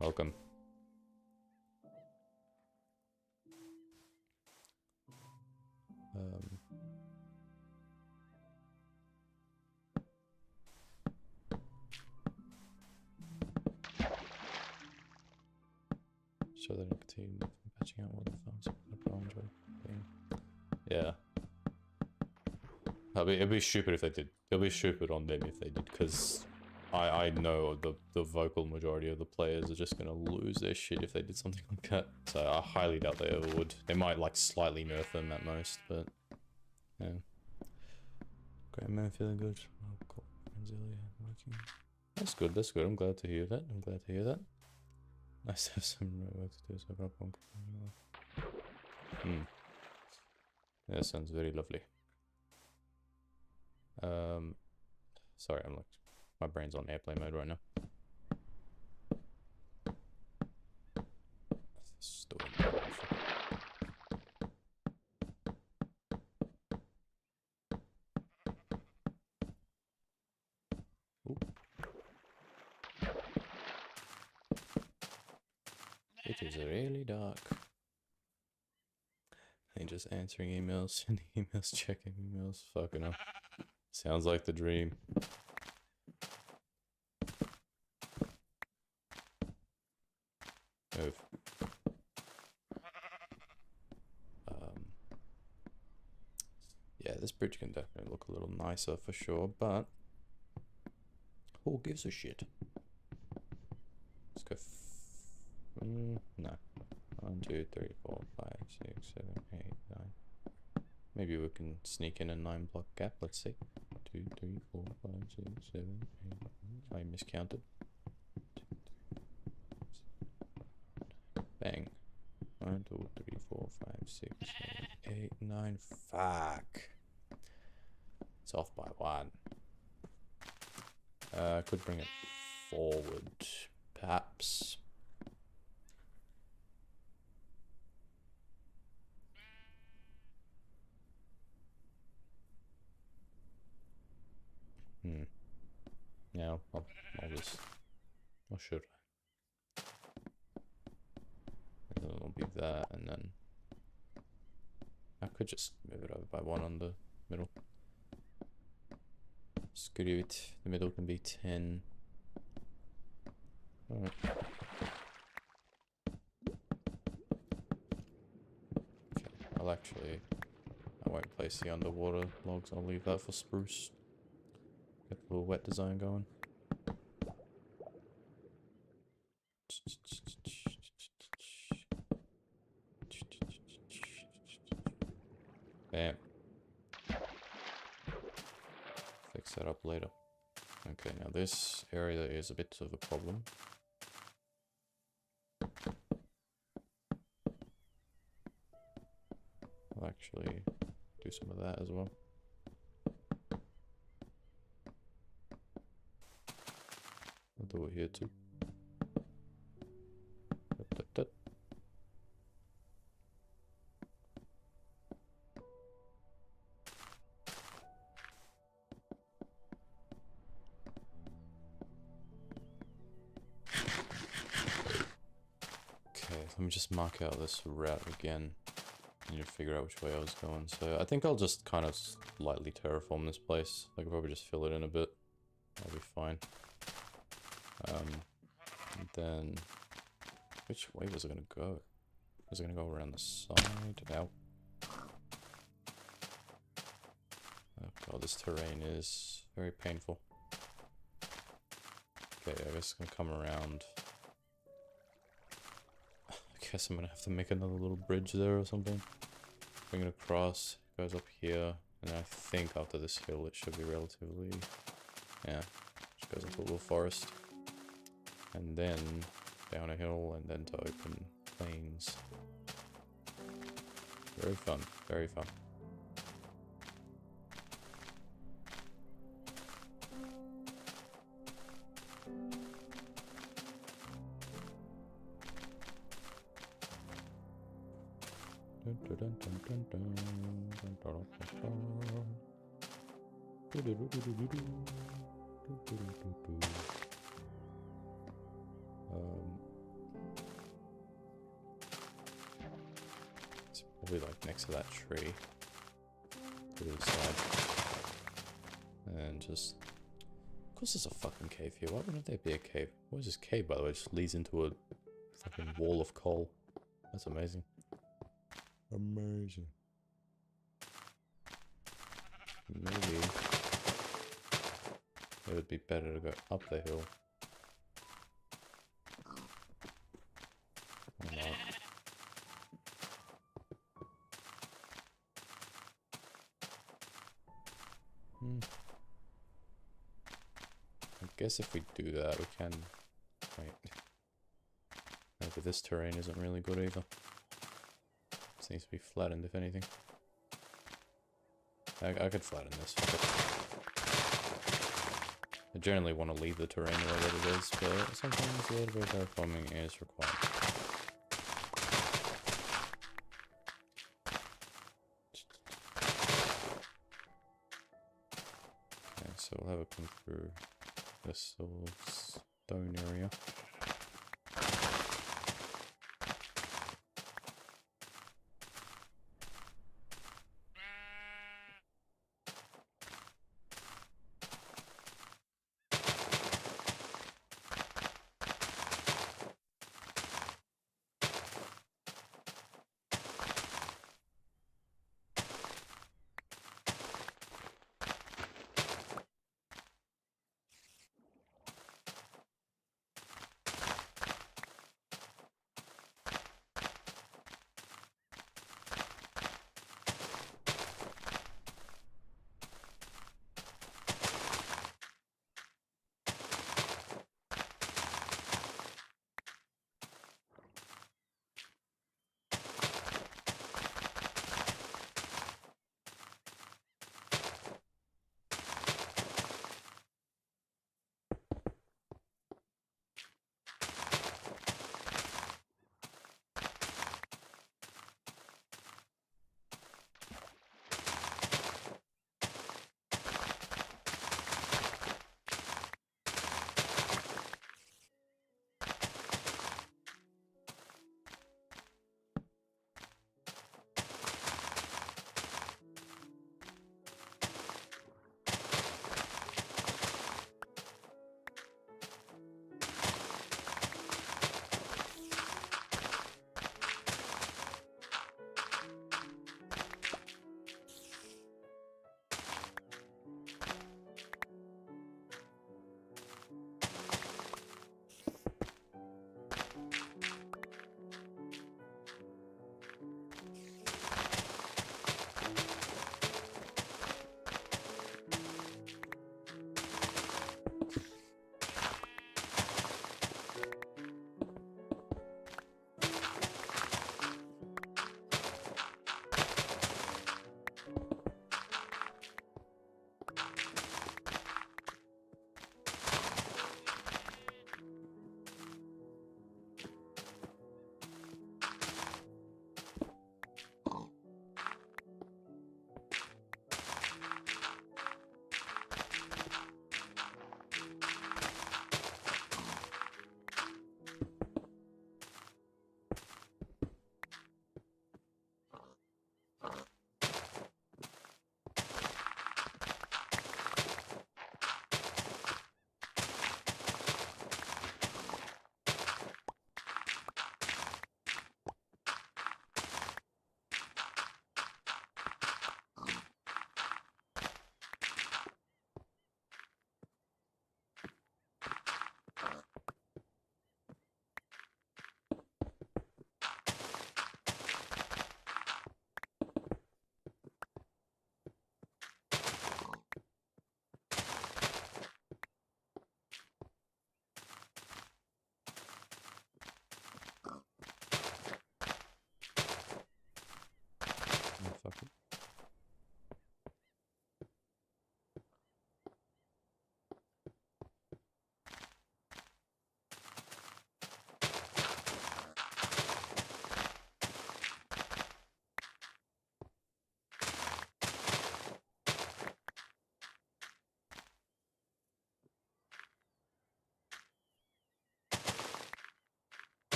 Speaker 1: Welcome. So they don't continue patching out all the thumbs. Yeah. It'd be stupid if they did. It'll be stupid on them if they did, because I know the vocal majority of the players are just gonna lose their shit if they did something like that. So I highly doubt they ever would. They might like slightly nerf them at most, but yeah. Great man, feeling good. Oh, cool. Working. That's good. That's good. I'm glad to hear that. I'm glad to hear that. Nice to have some work to do. So I've got one. That sounds very lovely. Sorry, I'm like, my brain's on airplane mode right now. It is really dark. And just answering emails, sending emails, checking emails. Fucking hell. Sounds like the dream. Move. Yeah, this bridge can definitely look a little nicer for sure, but who gives a shit? Let's go. No. 1, 2, 3, 4, 5, 6, 7, 8, 9. Maybe we can sneak in a 9-block gap. Let's see. 2, 3, 4, 5, 6, 7, 8. I miscounted. Bang. 1, 2, 3, 4, 5, 6, 7, 8, 9. Fuck. It's off by 1. I could bring it forward, perhaps. Yeah, I'll just... Or should I? And then it'll be that, and then... I could just move it over by 1 on the middle. Screw it. The middle can be 10. Alright. Okay, I'll actually... I won't place the underwater logs, I'll leave that for spruce. Get the little wet design going. Bam. Fix that up later. Okay, now this area is a bit of a problem. I'll actually do some of that as well. I'll do it here too. Okay, let me just mark out this route again. I need to figure out which way I was going. So I think I'll just kind of lightly terraform this place. I could probably just fill it in a bit. That'll be fine. And then, which way was it gonna go? Was it gonna go around the side? Ow. Oh god, this terrain is very painful. Okay, I guess I'm gonna come around. I guess I'm gonna have to make another little bridge there or something. Bring it across, goes up here, and I think after this hill it should be relatively... yeah, just goes into a little forest. And then down a hill, and then to open plains. Very fun, very fun. It's probably like next to that tree. To the side. And just... Of course there's a fucking cave here. Why wouldn't there be a cave? What is this cave, by the way? It just leads into a fucking wall of coal. That's amazing. Amazing. Maybe it would be better to go up the hill. Or not. I guess if we do that, we can... Wait. Maybe this terrain isn't really good either. This needs to be flattened, if anything. I could flatten this. I generally want to leave the terrain the way that it is, but sometimes a little bit of terraforming is required. Okay, so we'll have it come through this little stone area.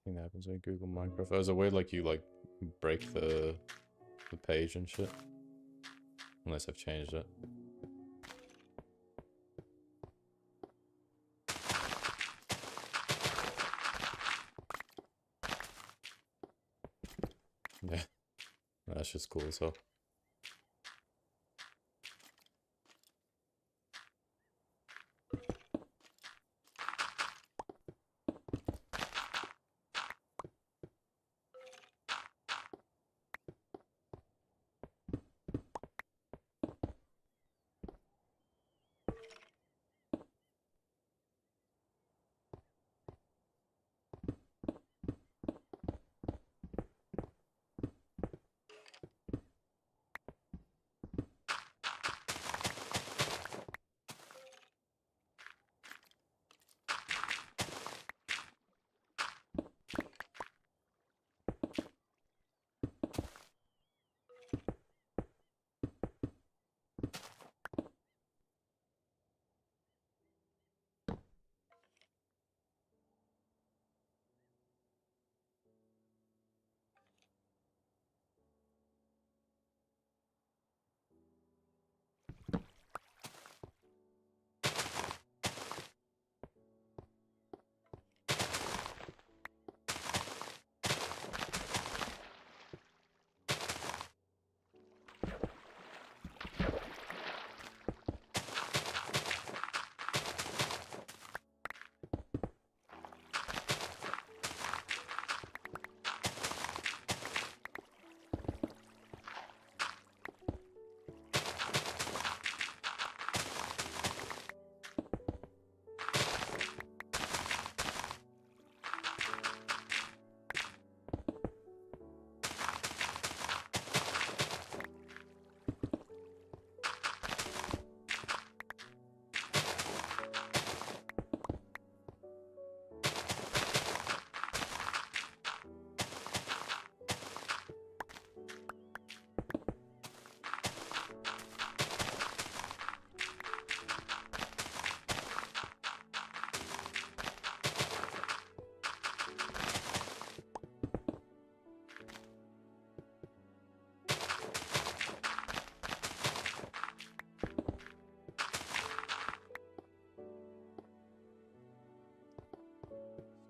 Speaker 1: thing that happens when Google Minecraft. Oh, is it weird like you like break the page and shit? Unless I've changed it. Yeah. That's just cool as hell.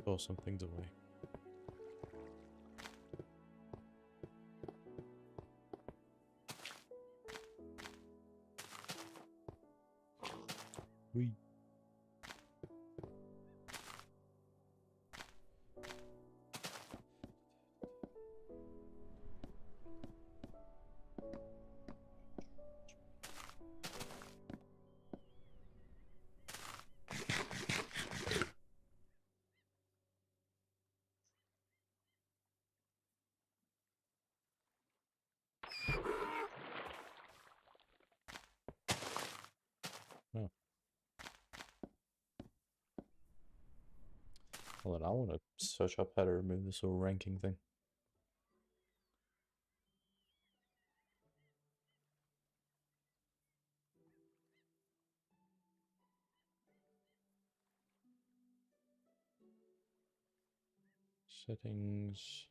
Speaker 1: Store some things away. Wee. Oh. Well, then I want to search up how to remove this whole ranking thing. Settings.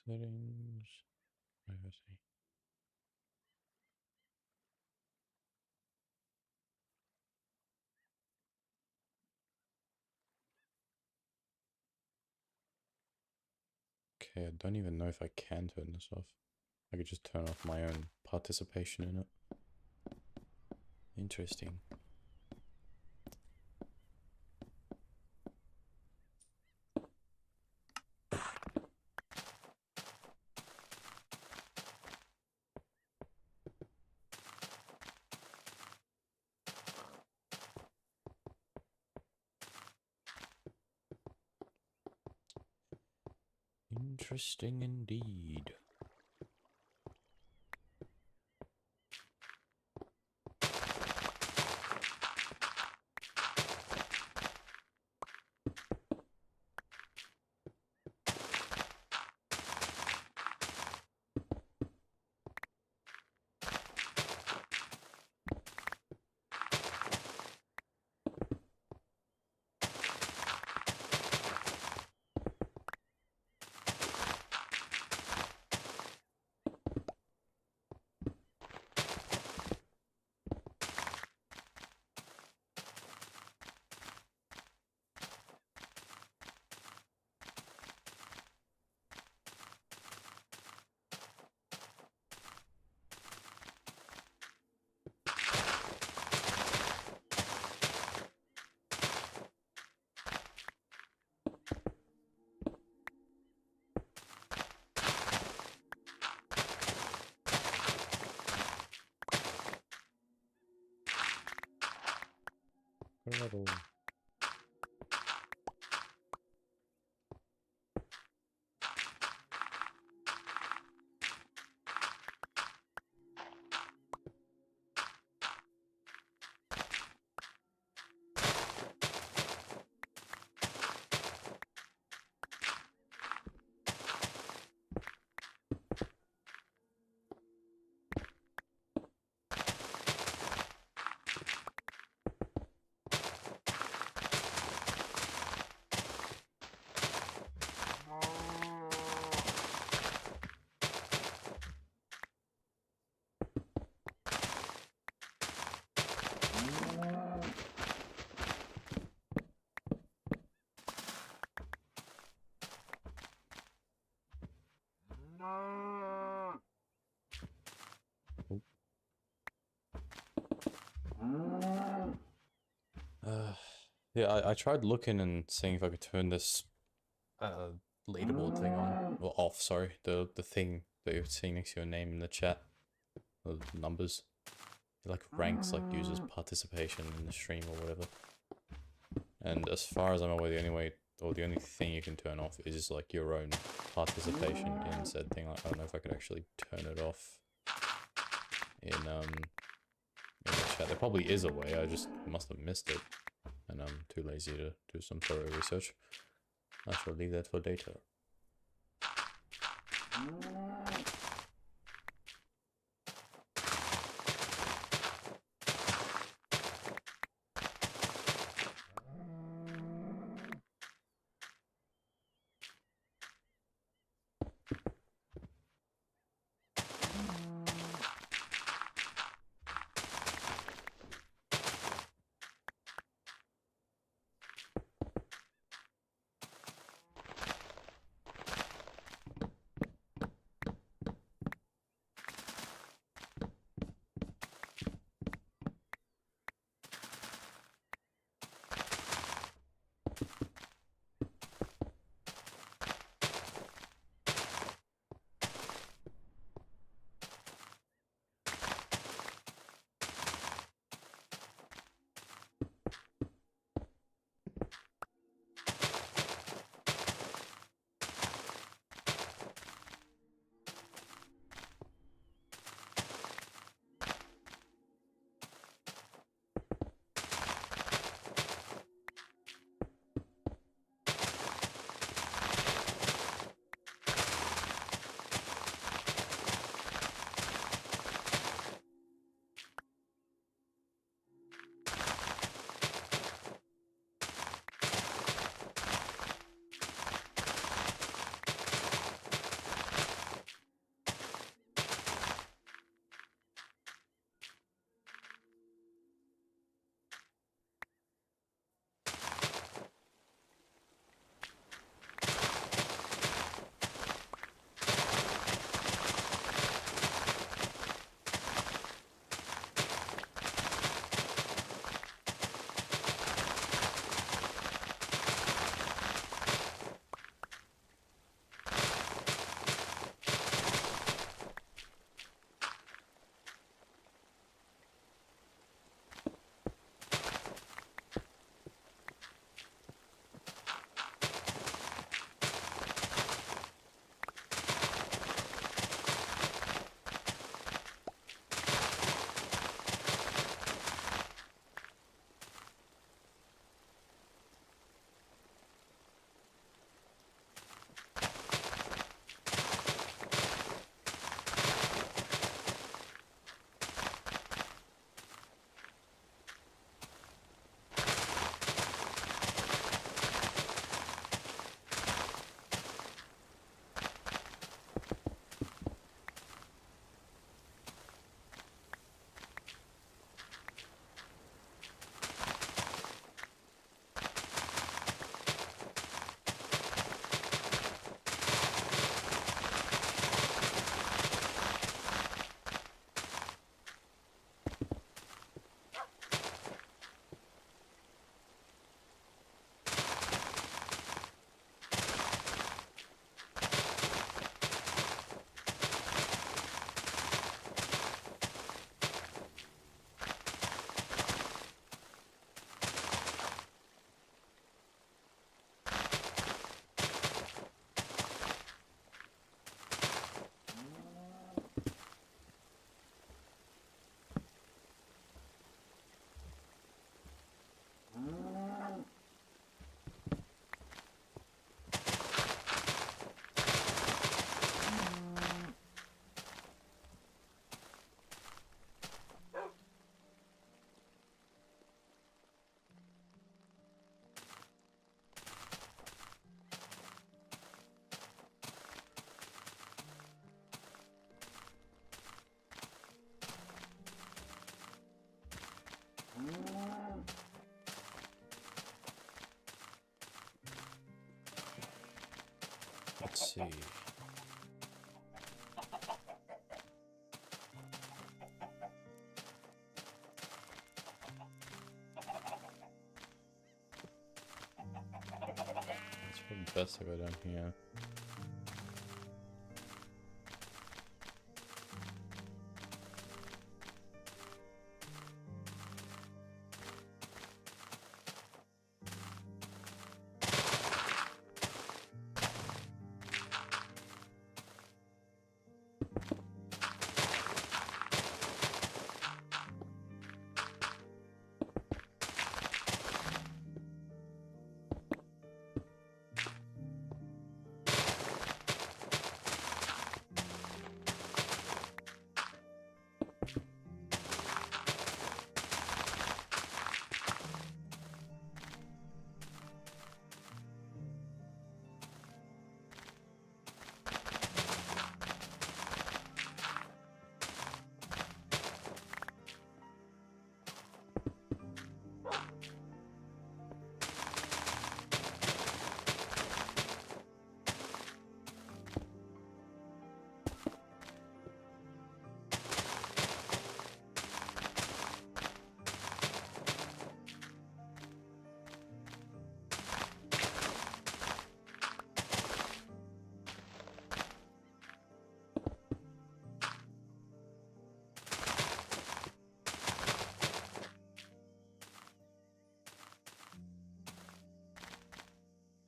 Speaker 1: Settings. Privacy. Okay, I don't even know if I can turn this off. I could just turn off my own participation in it. Interesting. Interesting indeed. Bravo. Yeah, I tried looking and seeing if I could turn this leaderboard thing on, or off, sorry, the thing that you're seeing next to your name in the chat, the numbers. It like ranks like users' participation in the stream or whatever. And as far as I'm aware, the only way, or the only thing you can turn off is like your own participation in said thing. Like, I don't know if I could actually turn it off in the chat. There probably is a way, I just must have missed it. And I'm too lazy to do some thorough research. I shall leave that for data. Let's see. It's probably best to go down here.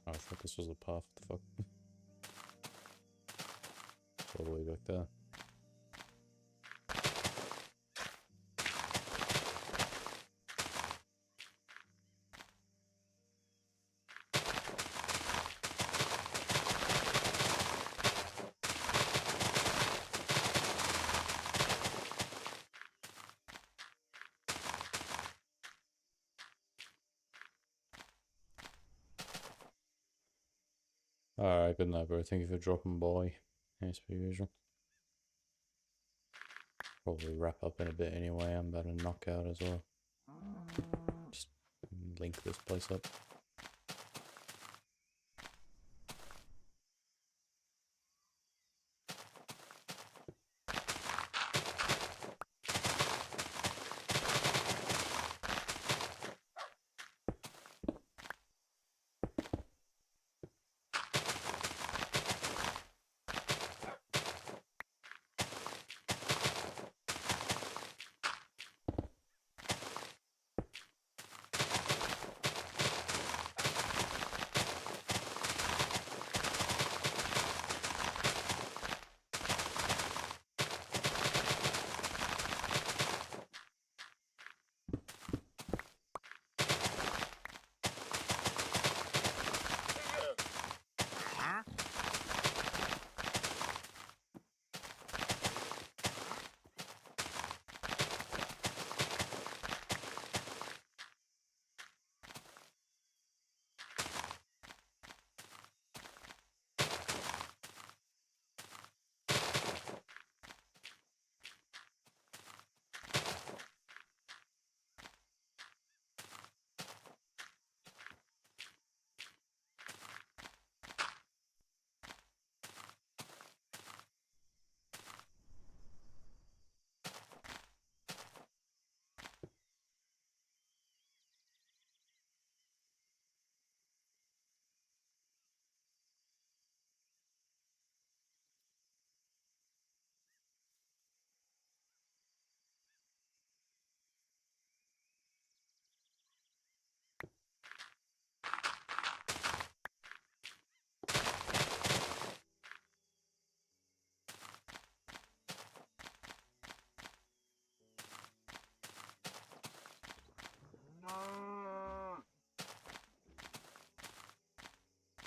Speaker 1: I thought this was the path. What the fuck? It's all the way back there. Alright, good night, bro. Thank you for dropping by. As per usual. Probably wrap up in a bit anyway. I'm about to knock out as well. Just link this place up.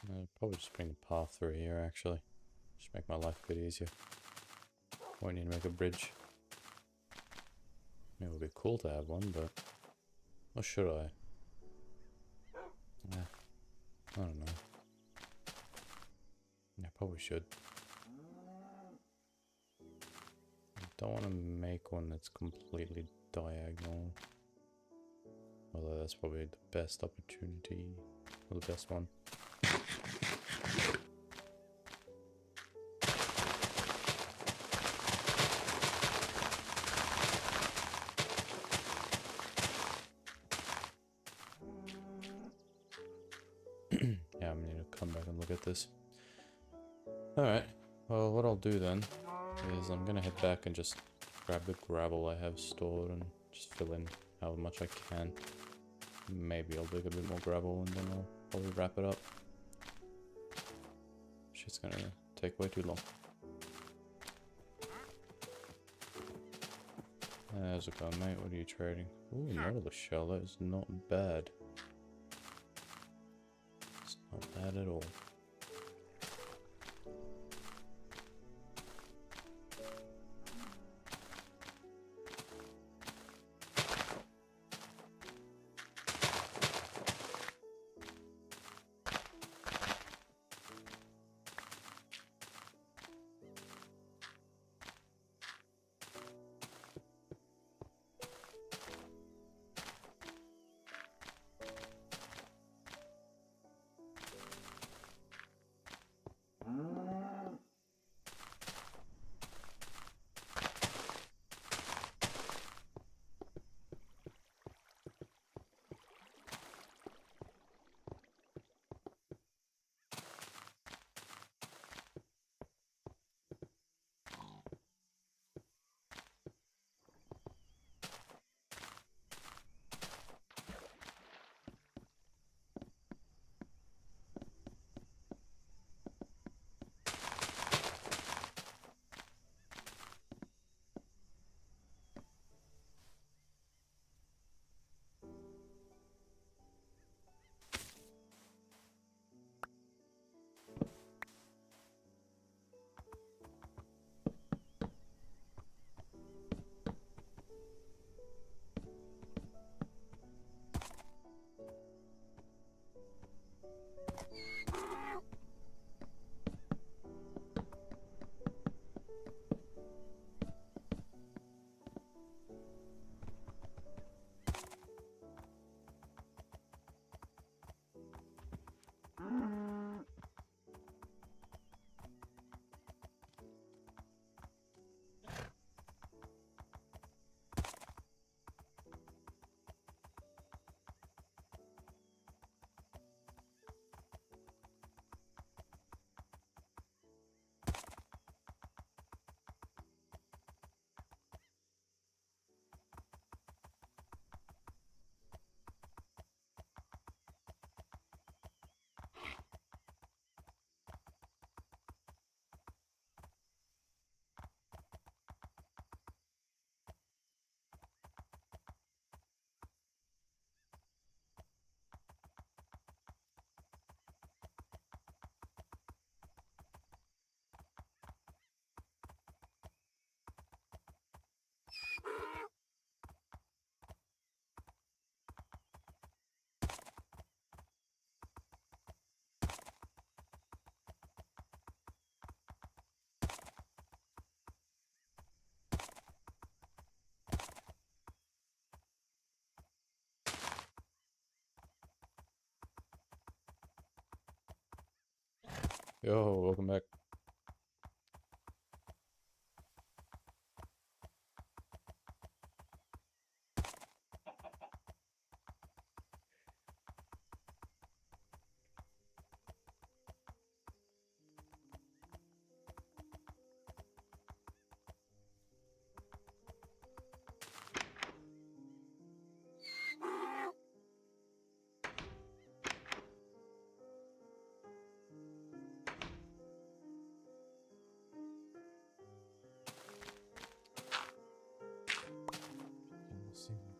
Speaker 1: I'll probably just bring a path through here actually. Just make my life a bit easier. Won't need to make a bridge. It would be cool to have one, but... Or should I? Yeah. I don't know. I probably should. I don't want to make one that's completely diagonal. Although that's probably the best opportunity. Or the best one. Yeah, I'm gonna come back and look at this. Alright, well, what I'll do then is I'm gonna head back and just grab the gravel I have stored and just fill in how much I can. Maybe I'll dig a bit more gravel and then I'll probably wrap it up. Shit's gonna take way too long. How's it going, mate? What are you trading? Ooh, nautilus shell. That is not bad. It's not bad at all. Yo, welcome back.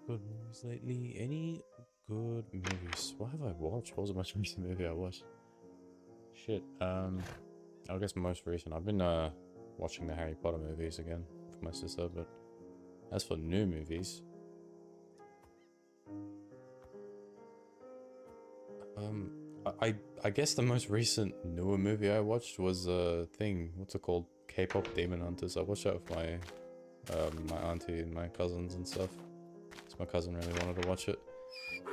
Speaker 1: Good movies lately? Any good movies? What have I watched? What was the most recent movie I watched? Shit. I guess most recent. I've been watching the Harry Potter movies again with my sister, but as for new movies, um, I guess the most recent newer movie I watched was thing. What's it called? K-pop Demon Hunters. I watched that with my auntie and my cousins and stuff. So my cousin really wanted to watch it.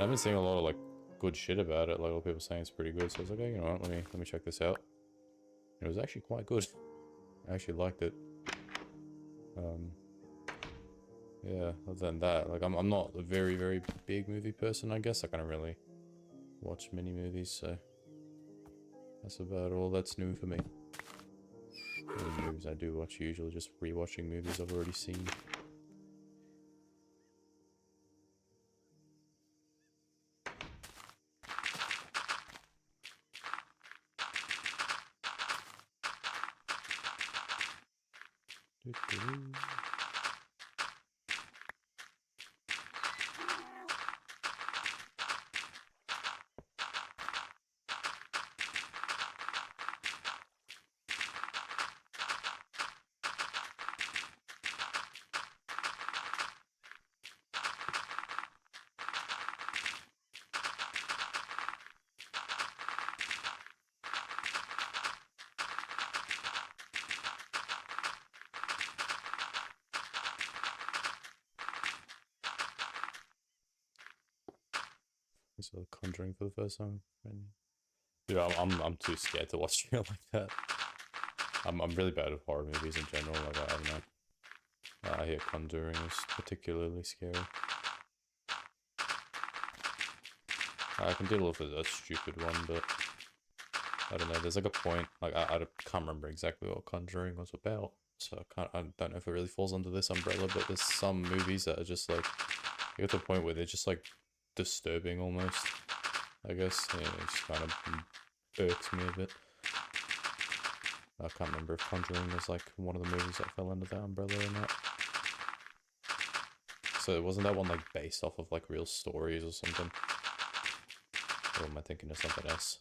Speaker 1: I've been seeing a lot of like good shit about it. Like a lot of people saying it's pretty good. So I was like, hey, you know what? Let me check this out. It was actually quite good. I actually liked it. Yeah. Other than that, like I'm not a very big movie person. I guess I don't really watch many movies. So That's about all that's new for me. The movies I do watch usually just rewatching movies I've already seen. So Conjuring for the first time. Yeah, I'm too scared to watch it like that. I'm really bad at horror movies in general. Like I don't know. I hear Conjuring is particularly scary. I can deal with a stupid one, but I don't know. There's like a point. Like I can't remember exactly what Conjuring was about, so I don't know if it really falls under this umbrella. But there's some movies that are just like you get to a point where they're just like disturbing almost. I guess yeah, it just kind of irks me a bit. I can't remember if Conjuring was like one of the movies that fell under that umbrella or not. So wasn't that one like based off of like real stories or something? Or am I thinking of something else?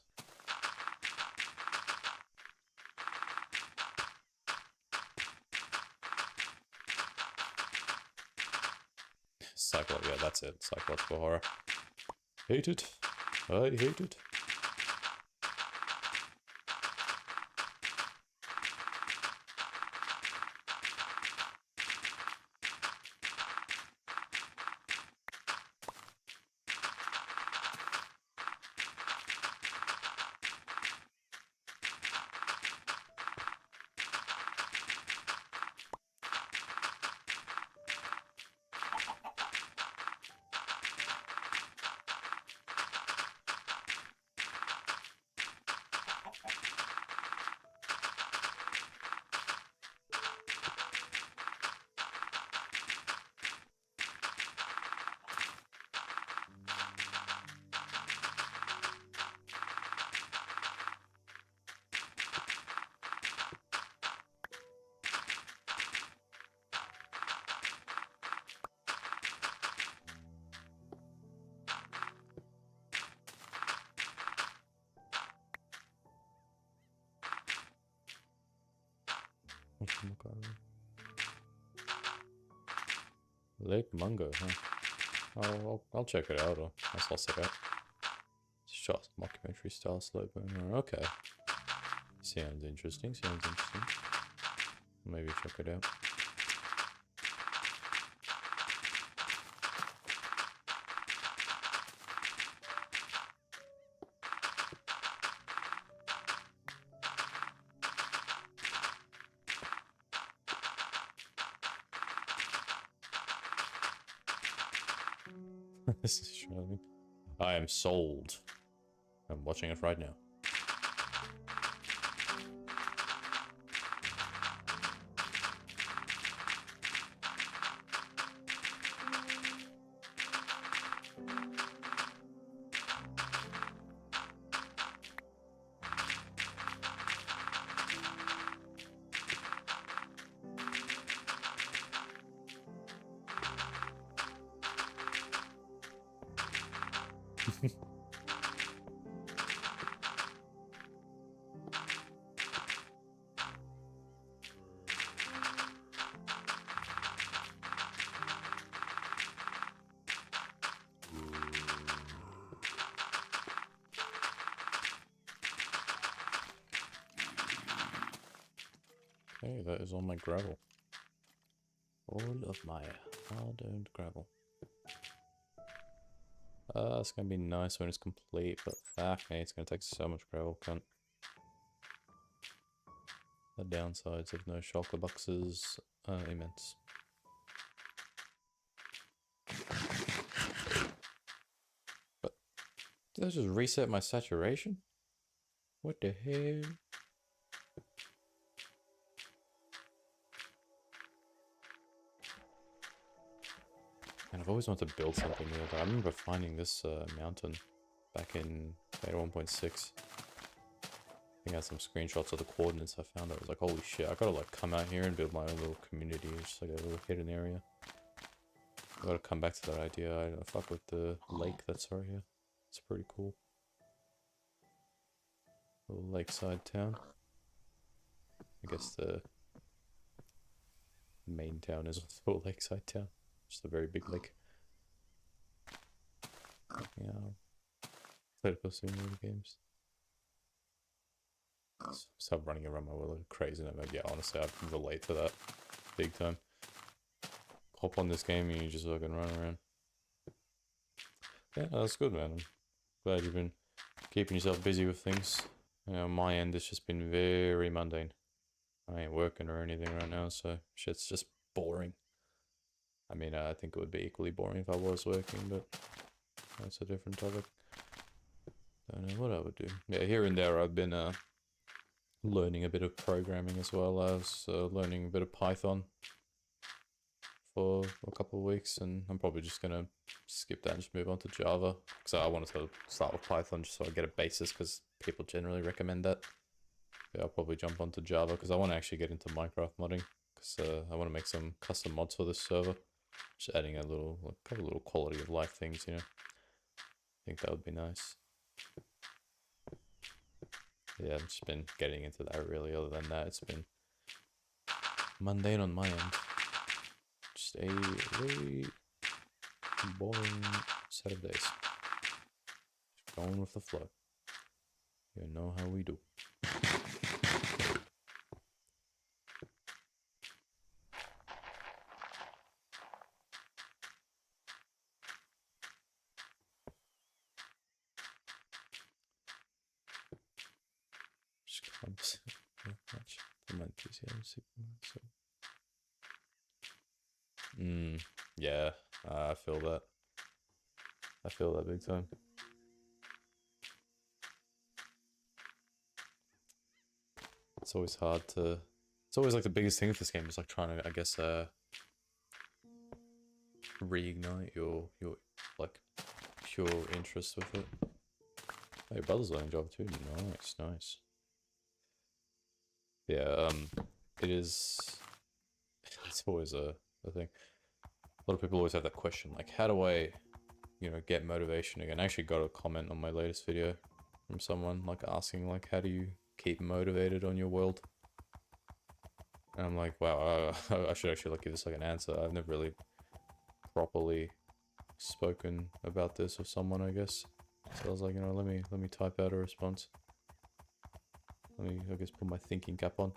Speaker 1: Yeah, that's it. Psychological horror. Hate it. I hate it. Lake Mungo, huh? I'll check it out, or I'll check it out. Shot mockumentary style slow burn. Okay. Sounds interesting, Maybe check it out. This is showing. I am sold. I'm watching it right now. Okay, that is all my gravel. All of my hard-earned gravel. It's gonna be nice when it's complete, but fuck me, it's gonna take so much gravel, cunt. The downsides of no shulker boxes are immense. But did I just reset my saturation? What the hell? And I've always wanted to build something here. I remember finding this mountain back in beta 1.6. I think I had some screenshots of the coordinates I found. I was like, holy shit, I gotta like come out here and build my own little community, just like a little hidden area. I gotta come back to that idea. I fuck with the lake that's right here. It's pretty cool. Little lakeside town. I guess the main town is also a lakeside town. Just a very big lake. Yeah. Political simulator games. Start running around my world like crazy. And yeah, honestly, I can relate to that big time. Hop on this game and you just fucking run around. Yeah, that's good, man. I'm glad you've been keeping yourself busy with things. You know, on my end, it's just been very mundane. I ain't working or anything right now, so shit's just boring. I mean, I think it would be equally boring if I was working, but that's a different topic. Don't know what I would do. Yeah, here and there I've been learning a bit of programming as well. I was learning a bit of Python for a couple of weeks, and I'm probably just gonna skip that and just move on to Java, because I wanted to start with Python just so I get a basis, because people generally recommend that. Yeah, I'll probably jump onto Java because I want to actually get into Minecraft modding, because I want to make some custom mods for this server, just adding a little, like, a couple little quality of life things, you know. I think that would be nice. Yeah, I've just been getting into that really. Other than that, it's been mundane on my end. Just a very boring set of days. Just going with the flow. You know how we do. Just comes much for my enthusiasm. Yeah, I feel that. I feel that big time. It's always hard to... It's always like the biggest thing with this game is like trying to, I guess, reignite your like pure interest with it. Oh, your brother's learning Java too. Nice, nice. Yeah, it is... It's always a thing. A lot of people always have that question, like, how do I, you know, get motivation again? I actually got a comment on my latest video from someone, like, asking, like, how do you keep motivated on your world? And I'm like, wow, I should actually, like, give this, like, an answer. I've never really properly spoken about this with someone, I guess. So I was like, you know, let me type out a response. Let me, I guess, put my thinking cap on.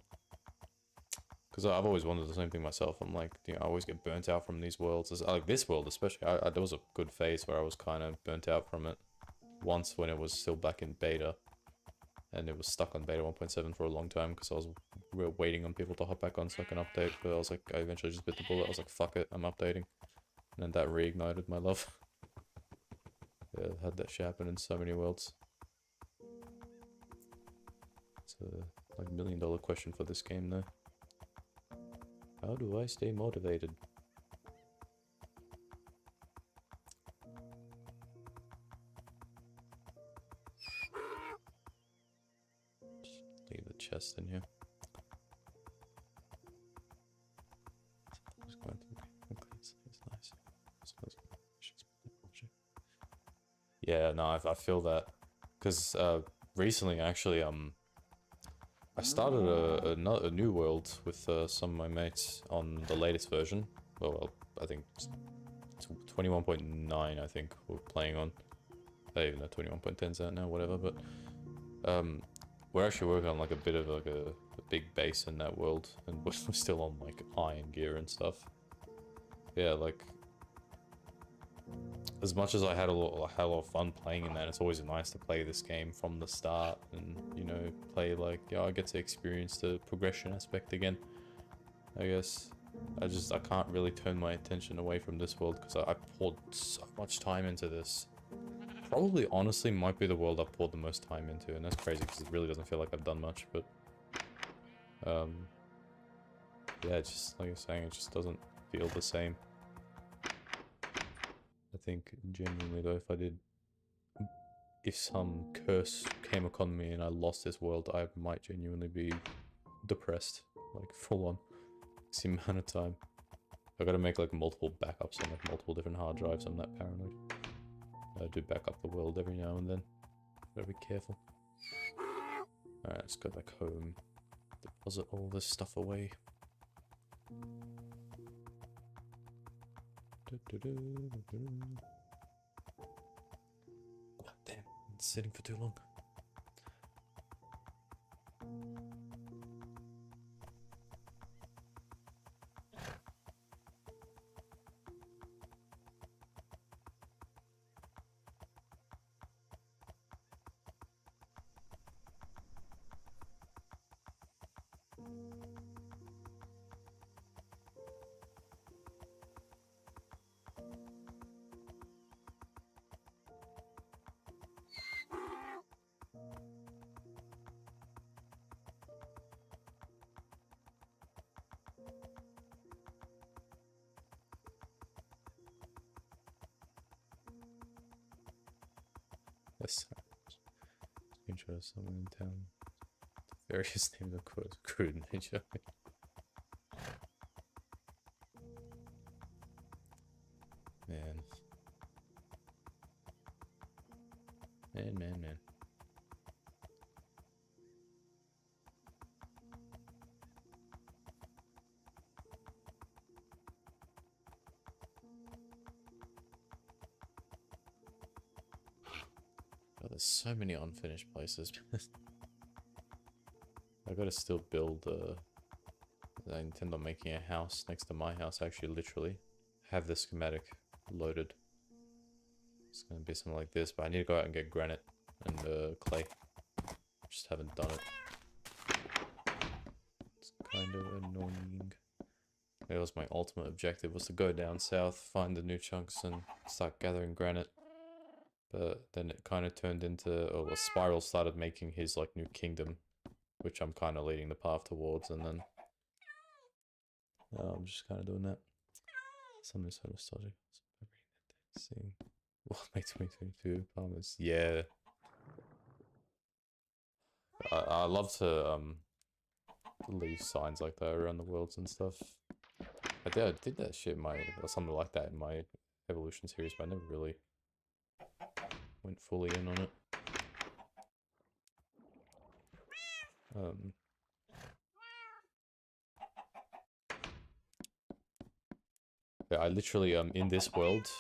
Speaker 1: Because I've always wondered the same thing myself. I'm like, you know, I always get burnt out from these worlds. Like this world especially. There was a good phase where I was kind of burnt out from it. Once when it was still back in beta. And it was stuck on beta 1.7 for a long time. Because we were waiting on people to hop back on so I can update. But I was like, I eventually just bit the bullet. I was like, fuck it, I'm updating. And then that reignited my love. Yeah, I've had that shit happen in so many worlds. It's a like $1 million question for this game though. How do I stay motivated? Just leave the chest in here. It's going to it's nice. Yeah, no, I feel that. Because recently, actually, I started a new world with some of my mates on the latest version. Well, I think 21.9, I think we're playing on. Even though 21.10's out now, whatever. But we're actually working on like a bit of like a big base in that world, and we're still on like iron gear and stuff. Yeah, like as much as I had a lot of fun playing in that, it's always nice to play this game from the start and, you know, play like, yeah, I get to experience the progression aspect again, I guess. I can't really turn my attention away from this world because I poured so much time into this. probably honestly might be the world I've poured the most time into, and that's crazy because it really doesn't feel like I've done much, but yeah, it's just like you're saying, it just doesn't feel the same. I think genuinely though, if some curse came upon me and I lost this world, I might genuinely be depressed, like full on. It's the amount of time. I gotta make like multiple backups on like multiple different hard drives. I'm that paranoid. I do back up the world every now and then. Gotta be careful. Alright, let's go back home. Deposit all this stuff away. God damn, it's sitting for too long. Yes. Screenshot of someone in town. Various names of crude nature. Man. Man. Oh, there's so many unfinished places. I gotta still build, I intend on making a house next to my house, actually, literally. Have the schematic loaded. It's gonna be something like this, but I need to go out and get granite and clay. Just haven't done it. It's kind of annoying. That was my ultimate objective, was to go down south, find the new chunks, and start gathering granite. But then it kind of turned into, or well, Spiral started making his like new kingdom, which I'm kind of leading the path towards, and then I'm just kind of doing that. Something so nostalgic. Seeing what makes 2022 Palmers. Yeah, I love to leave signs like that around the worlds and stuff. I did that shit in my, or something like that in my Evolution series, but I never really went fully in on it. Yeah, I literally in this world,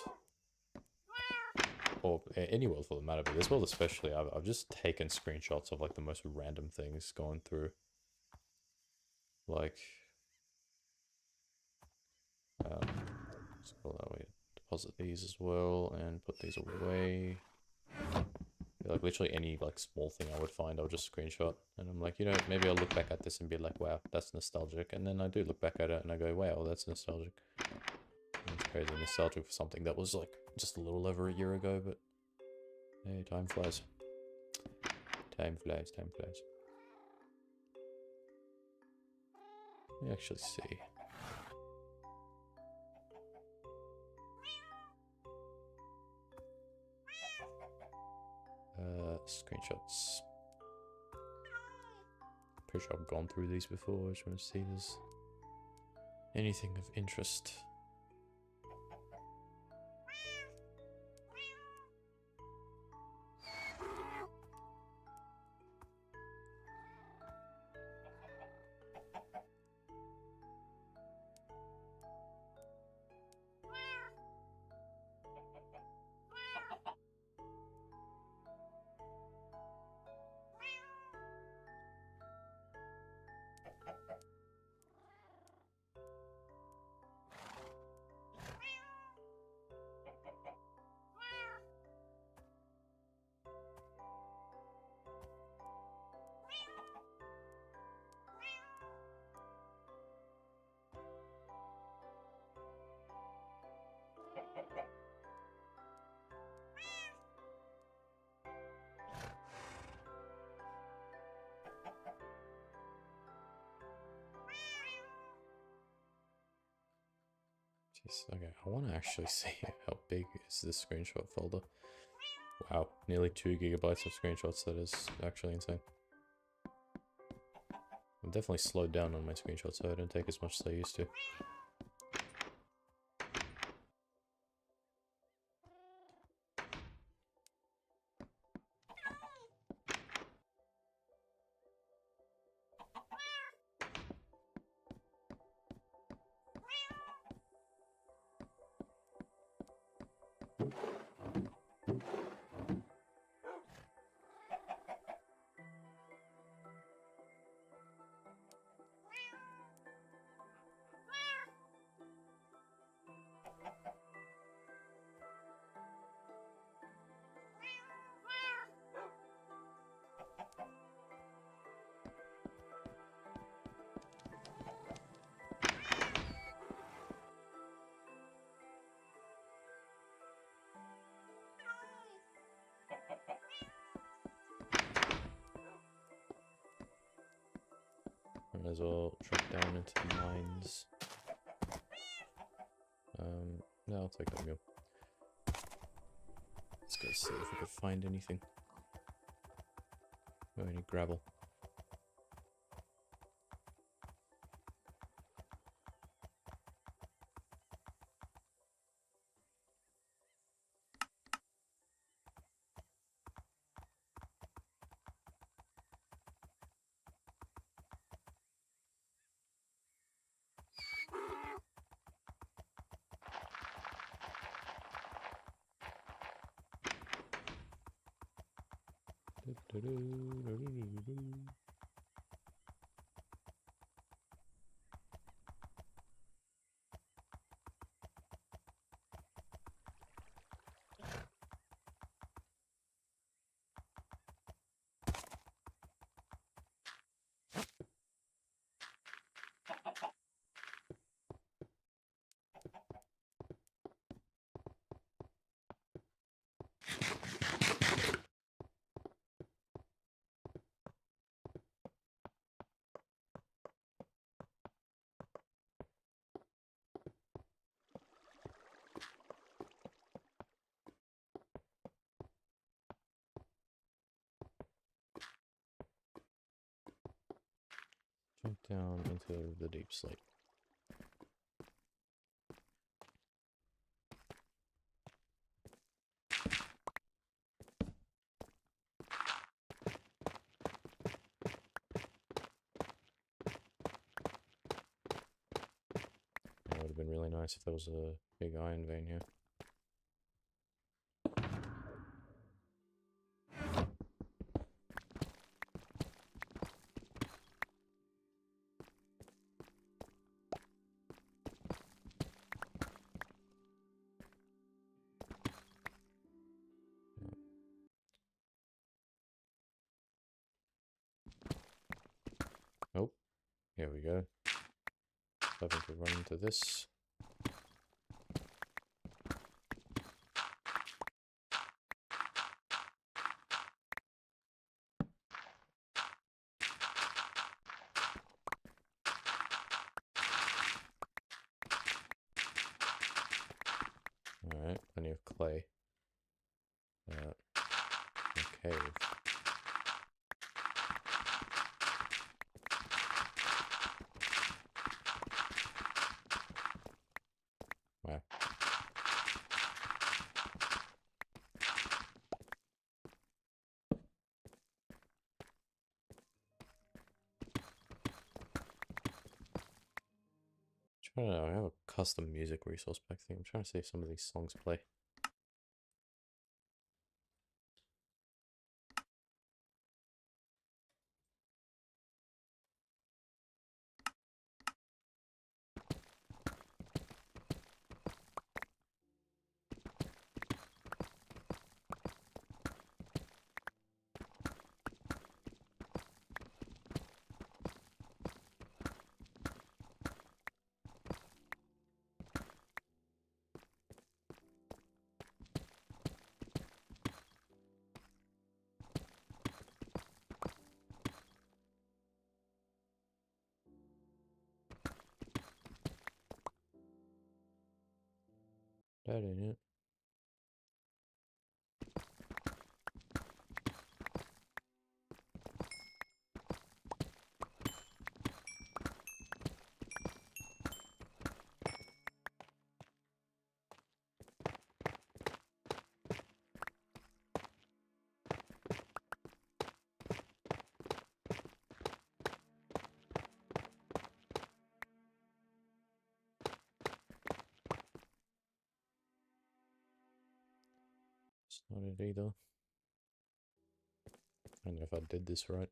Speaker 1: or any world for the matter, but this world especially, I've just taken screenshots of like the most random things going through. Like, let's go that way. Deposit these as well and put these away. Like literally any like small thing I would find, I'll just screenshot, and I'm like, you know, maybe I'll look back at this and be like, wow, that's nostalgic, and then I do look back at it and I go, wow, that's nostalgic. And it's crazy nostalgic for something that was like just a little over a year ago, but hey, time flies. Time flies. Let me actually see. Screenshots. Pretty sure I've gone through these before. I just want to see if there's anything of interest. Jeez, okay, I want to actually see how big is this screenshot folder. Wow, nearly 2 gigabytes of screenshots. That is actually insane. I've definitely slowed down on my screenshots, so I don't take as much as I used to. Might as well drop down into the mines. No, I'll take that mule. Let's go see if we could find anything. Oh, any gravel. Jump down into the deep slate. That would have been really nice if there was a big iron vein here. Oh, here we go. Having to run into this. Alright, plenty of clay. Okay. Wow. I have a custom music resource pack thing. I'm trying to see if some of these songs play. bed in it. It's not it either. I don't know if I did this right.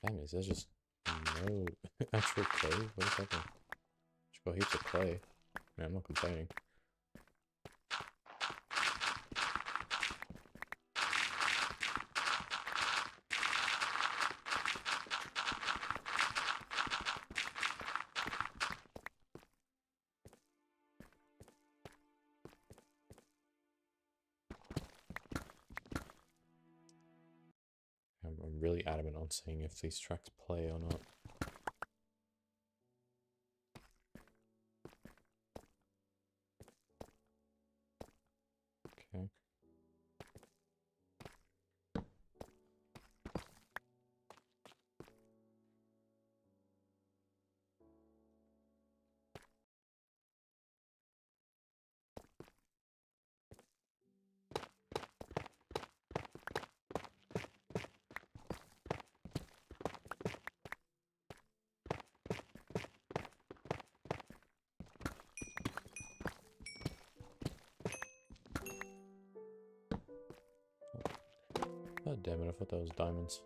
Speaker 1: Damn, is there just no actual clay? What is happening? Just got heaps of clay. Man, I'm not complaining. I'm really adamant on seeing if these tracks play or not. Okay. God damn it, I thought that was diamonds.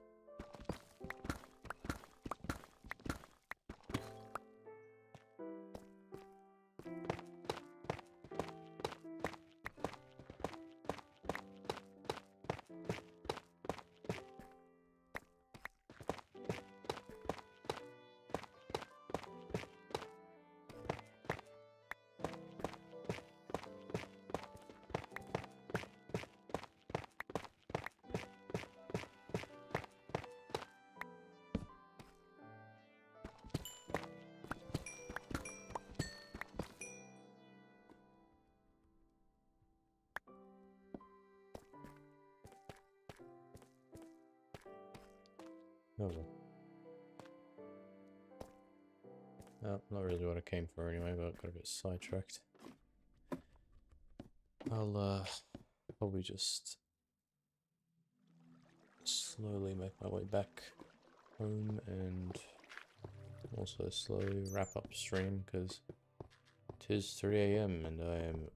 Speaker 1: Oh well. No, not really what I came for anyway, but I got a bit sidetracked. I'll probably just slowly make my way back home and also slowly wrap up stream because it is 3 AM and I am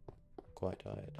Speaker 1: quite tired.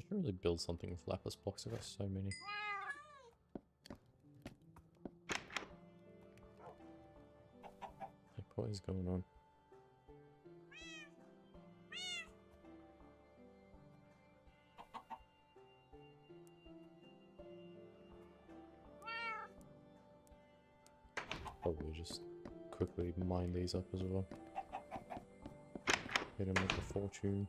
Speaker 1: Can't really build something with lapis blocks. I've got so many. Like, what is going on? Probably just quickly mine these up as well. Get them with a fortune.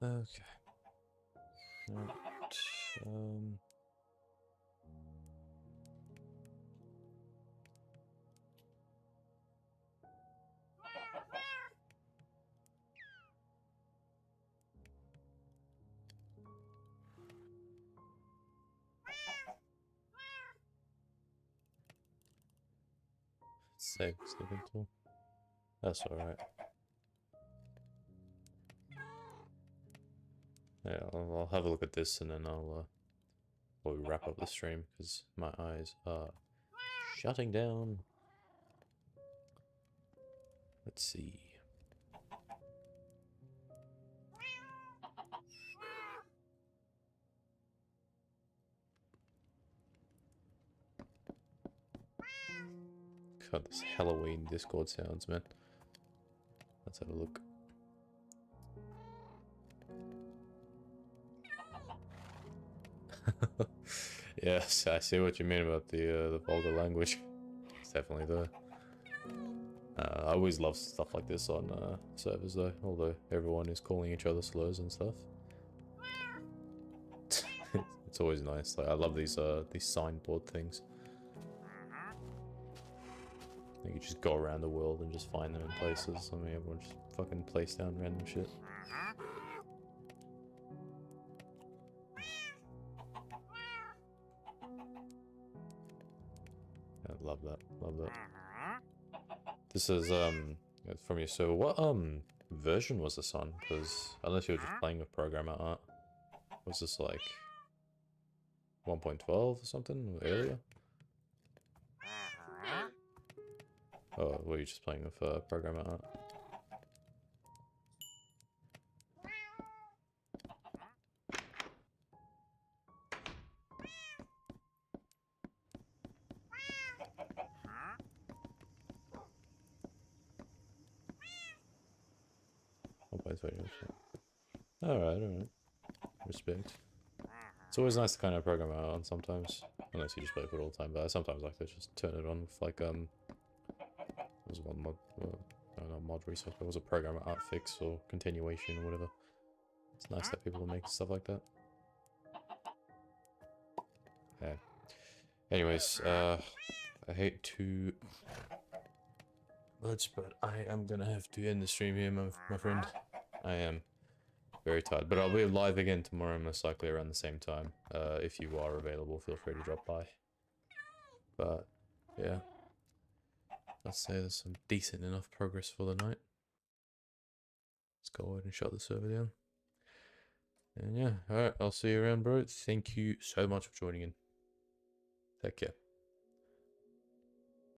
Speaker 1: Okay. Right. Save sleeping tool. That's alright. Yeah, I'll have a look at this and then I'll probably wrap up the stream because my eyes are shutting down. Let's see. God, this Halloween Discord sounds, man. Let's have a look. Yes, I see what you mean about the vulgar language. It's definitely there. I always love stuff like this on servers though, although everyone is calling each other slurs and stuff. It's always nice. Like, I love these signboard things. You just go around the world and just find them in places. I mean, everyone just fucking place down random shit. I love that. Love that. This is from you. So what version was this on? Because unless you were just playing with programmer art, was this like 1.12 or something or earlier? Or were you just playing with programmer art? Alright. Respect. It's always nice to kind of program out on sometimes. Unless you just play for it all the time, but I sometimes like to just turn it on with like, there's one mod, not mod research, but it was a programmer art fix or continuation or whatever. It's nice that people are making stuff like that. Yeah. Anyways, I hate to much, but I am gonna have to end the stream here, my friend. I am very tired, but I'll be live again tomorrow, most likely around the same time. If you are available, feel free to drop by. But yeah, let's say there's some decent enough progress for the night. Let's go ahead and shut the server down. And yeah, alright, I'll see you around, bro. Thank you so much for joining in. Take care.